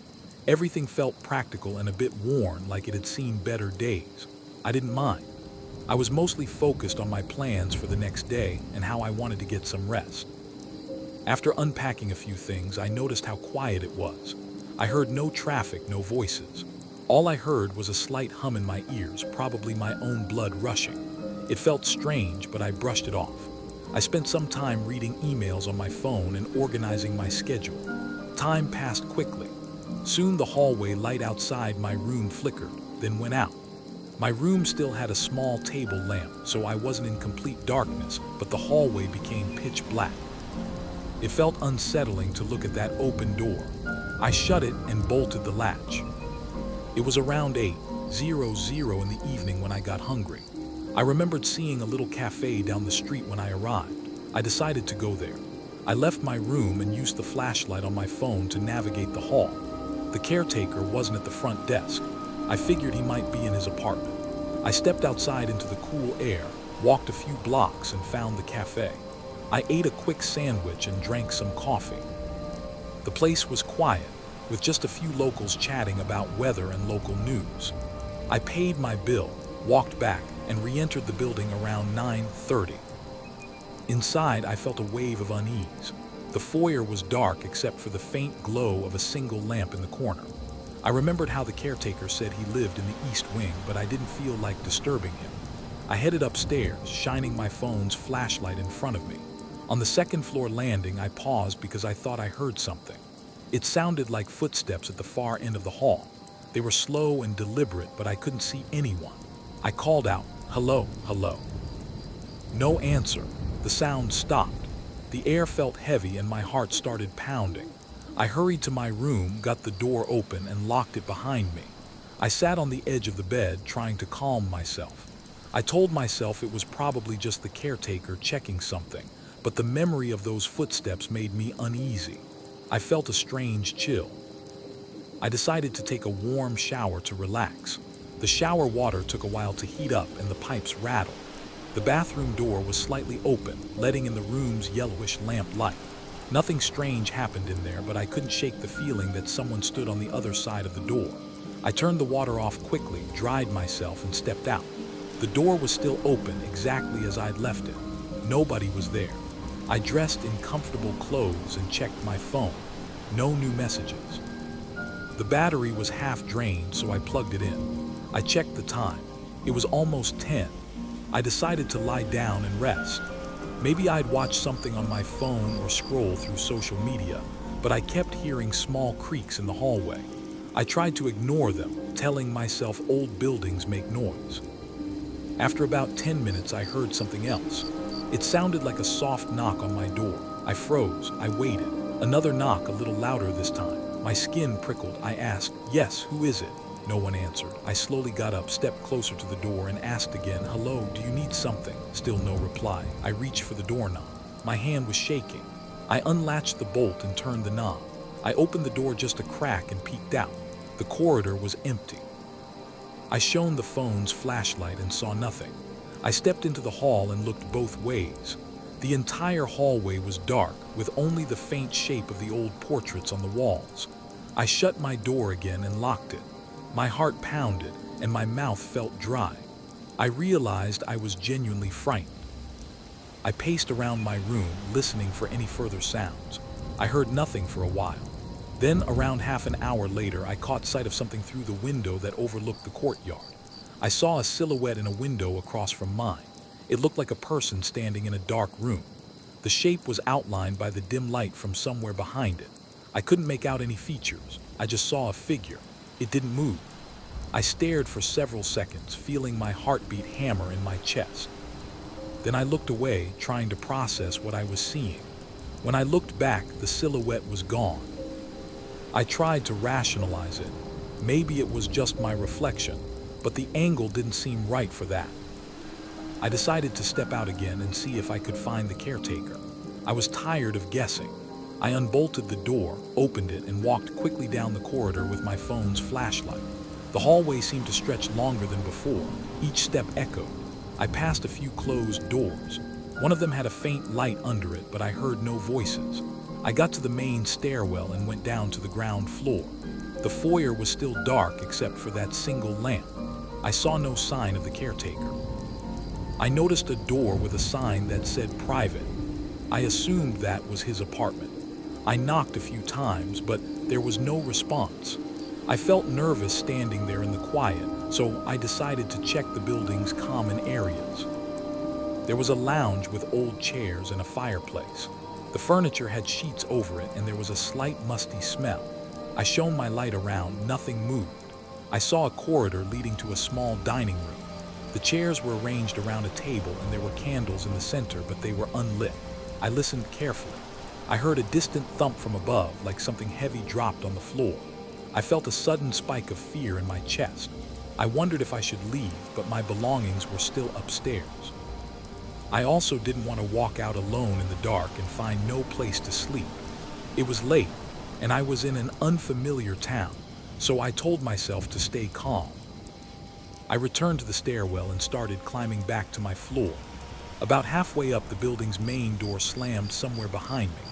B: Everything felt practical and a bit worn, like it had seen better days. I didn't mind. I was mostly focused on my plans for the next day and how I wanted to get some rest. After unpacking a few things, I noticed how quiet it was. I heard no traffic, no voices. All I heard was a slight hum in my ears, probably my own blood rushing. It felt strange, but I brushed it off. I spent some time reading emails on my phone and organizing my schedule. Time passed quickly. Soon the hallway light outside my room flickered, then went out. My room still had a small table lamp, so I wasn't in complete darkness, but the hallway became pitch black. It felt unsettling to look at that open door. I shut it and bolted the latch. It was around 8:00 in the evening when I got hungry. I remembered seeing a little cafe down the street when I arrived. I decided to go there. I left my room and used the flashlight on my phone to navigate the hall. The caretaker wasn't at the front desk. I figured he might be in his apartment. I stepped outside into the cool air, walked a few blocks, and found the cafe. I ate a quick sandwich and drank some coffee. The place was quiet, with just a few locals chatting about weather and local news. I paid my bill, walked back, and re-entered the building around 9:30. Inside, I felt a wave of unease. The foyer was dark except for the faint glow of a single lamp in the corner. I remembered how the caretaker said he lived in the East Wing, but I didn't feel like disturbing him. I headed upstairs, shining my phone's flashlight in front of me. On the second floor landing, I paused because I thought I heard something. It sounded like footsteps at the far end of the hall. They were slow and deliberate, but I couldn't see anyone. I called out, "Hello, hello." No answer. The sound stopped. The air felt heavy and my heart started pounding. I hurried to my room, got the door open, and locked it behind me. I sat on the edge of the bed, trying to calm myself. I told myself it was probably just the caretaker checking something, but the memory of those footsteps made me uneasy. I felt a strange chill. I decided to take a warm shower to relax. The shower water took a while to heat up and the pipes rattled. The bathroom door was slightly open, letting in the room's yellowish lamp light. Nothing strange happened in there, but I couldn't shake the feeling that someone stood on the other side of the door. I turned the water off quickly, dried myself, and stepped out. The door was still open, exactly as I'd left it. Nobody was there. I dressed in comfortable clothes and checked my phone. No new messages. The battery was half drained, so I plugged it in. I checked the time. It was almost 10. I decided to lie down and rest. Maybe I'd watch something on my phone or scroll through social media, but I kept hearing small creaks in the hallway. I tried to ignore them, telling myself old buildings make noise. After about 10 minutes, I heard something else. It sounded like a soft knock on my door. I froze. I waited. Another knock, a little louder this time. My skin prickled. I asked, "Yes, who is it?" No one answered. I slowly got up, stepped closer to the door, and asked again, "Hello, do you need something?" Still no reply. I reached for the doorknob. My hand was shaking. I unlatched the bolt and turned the knob. I opened the door just a crack and peeked out. The corridor was empty. I shone the phone's flashlight and saw nothing. I stepped into the hall and looked both ways. The entire hallway was dark, with only the faint shape of the old portraits on the walls. I shut my door again and locked it. My heart pounded, and my mouth felt dry. I realized I was genuinely frightened. I paced around my room, listening for any further sounds. I heard nothing for a while. Then, around half an hour later, I caught sight of something through the window that overlooked the courtyard. I saw a silhouette in a window across from mine. It looked like a person standing in a dark room. The shape was outlined by the dim light from somewhere behind it. I couldn't make out any features. I just saw a figure. It didn't move. I stared for several seconds, feeling my heartbeat hammer in my chest. Then I looked away, trying to process what I was seeing. When I looked back, the silhouette was gone. I tried to rationalize it. Maybe it was just my reflection, but the angle didn't seem right for that. I decided to step out again and see if I could find the caretaker. I was tired of guessing. I unbolted the door, opened it, and walked quickly down the corridor with my phone's flashlight. The hallway seemed to stretch longer than before. Each step echoed. I passed a few closed doors. One of them had a faint light under it, but I heard no voices. I got to the main stairwell and went down to the ground floor. The foyer was still dark except for that single lamp. I saw no sign of the caretaker. I noticed a door with a sign that said private. I assumed that was his apartment. I knocked a few times, but there was no response. I felt nervous standing there in the quiet, so I decided to check the building's common areas. There was a lounge with old chairs and a fireplace. The furniture had sheets over it and there was a slight musty smell. I shone my light around, nothing moved. I saw a corridor leading to a small dining room. The chairs were arranged around a table and there were candles in the center, but they were unlit. I listened carefully. I heard a distant thump from above, like something heavy dropped on the floor. I felt a sudden spike of fear in my chest. I wondered if I should leave, but my belongings were still upstairs. I also didn't want to walk out alone in the dark and find no place to sleep. It was late, and I was in an unfamiliar town, so I told myself to stay calm. I returned to the stairwell and started climbing back to my floor. About halfway up, the building's main door slammed somewhere behind me.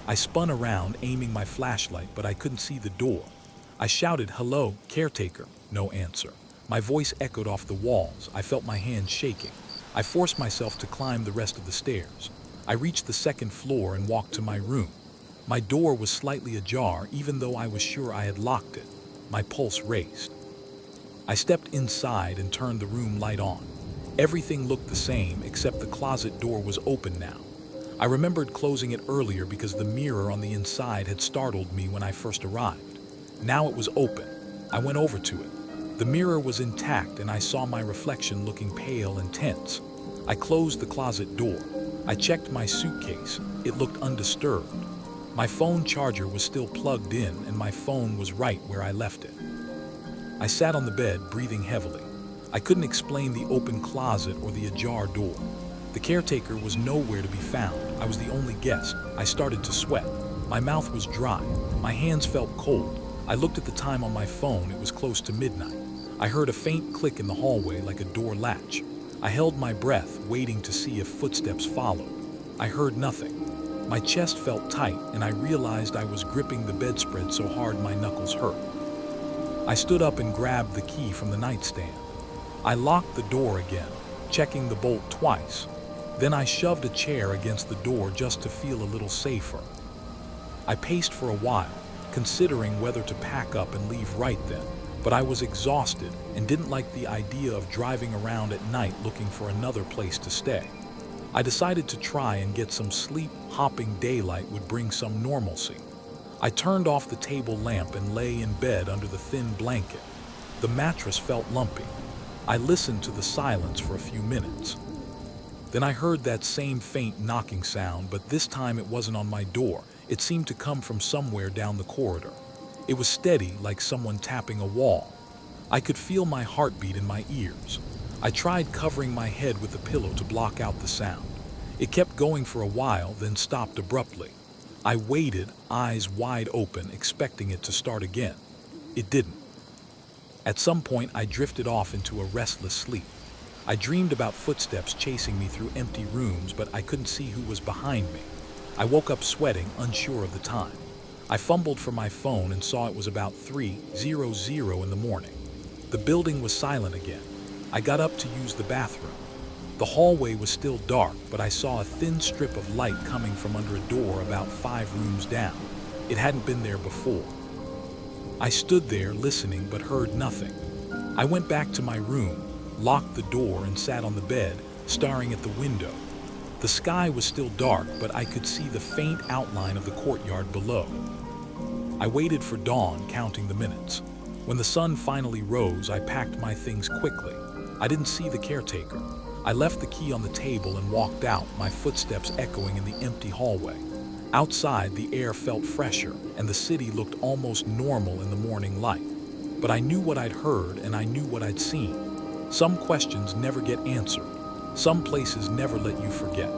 B: I spun around, aiming my flashlight, but I couldn't see the door. I shouted, "Hello, caretaker." No answer. My voice echoed off the walls. I felt my hands shaking. I forced myself to climb the rest of the stairs. I reached the second floor and walked to my room. My door was slightly ajar, even though I was sure I had locked it. My pulse raced. I stepped inside and turned the room light on. Everything looked the same, except the closet door was open now. I remembered closing it earlier because the mirror on the inside had startled me when I first arrived. Now it was open. I went over to it. The mirror was intact and I saw my reflection looking pale and tense. I closed the closet door. I checked my suitcase. It looked undisturbed. My phone charger was still plugged in and my phone was right where I left it. I sat on the bed, breathing heavily. I couldn't explain the open closet or the ajar door. The caretaker was nowhere to be found. I was the only guest. I started to sweat. My mouth was dry. My hands felt cold. I looked at the time on my phone. It was close to midnight. I heard a faint click in the hallway like a door latch. I held my breath, waiting to see if footsteps followed. I heard nothing. My chest felt tight, and I realized I was gripping the bedspread so hard my knuckles hurt. I stood up and grabbed the key from the nightstand. I locked the door again, checking the bolt twice. Then I shoved a chair against the door just to feel a little safer. I paced for a while, considering whether to pack up and leave right then. But I was exhausted and didn't like the idea of driving around at night looking for another place to stay. I decided to try and get some sleep. Hopping daylight would bring some normalcy. I turned off the table lamp and lay in bed under the thin blanket. The mattress felt lumpy. I listened to the silence for a few minutes. Then I heard that same faint knocking sound, but this time it wasn't on my door. It seemed to come from somewhere down the corridor. It was steady, like someone tapping a wall. I could feel my heartbeat in my ears. I tried covering my head with a pillow to block out the sound. It kept going for a while, then stopped abruptly. I waited, eyes wide open, expecting it to start again. It didn't. At some point, I drifted off into a restless sleep. I dreamed about footsteps chasing me through empty rooms, but I couldn't see who was behind me. I woke up sweating, unsure of the time. I fumbled for my phone and saw it was about 3:00 in the morning. The building was silent again. I got up to use the bathroom. The hallway was still dark, but I saw a thin strip of light coming from under a door about 5 rooms down. It hadn't been there before. I stood there listening but heard nothing. I went back to my room, locked the door and sat on the bed, staring at the window. The sky was still dark, but I could see the faint outline of the courtyard below. I waited for dawn, counting the minutes. When the sun finally rose, I packed my things quickly. I didn't see the caretaker. I left the key on the table and walked out, my footsteps echoing in the empty hallway. Outside, the air felt fresher, and the city looked almost normal in the morning light. But I knew what I'd heard, and I knew what I'd seen. Some questions never get answered. Some places never let you forget.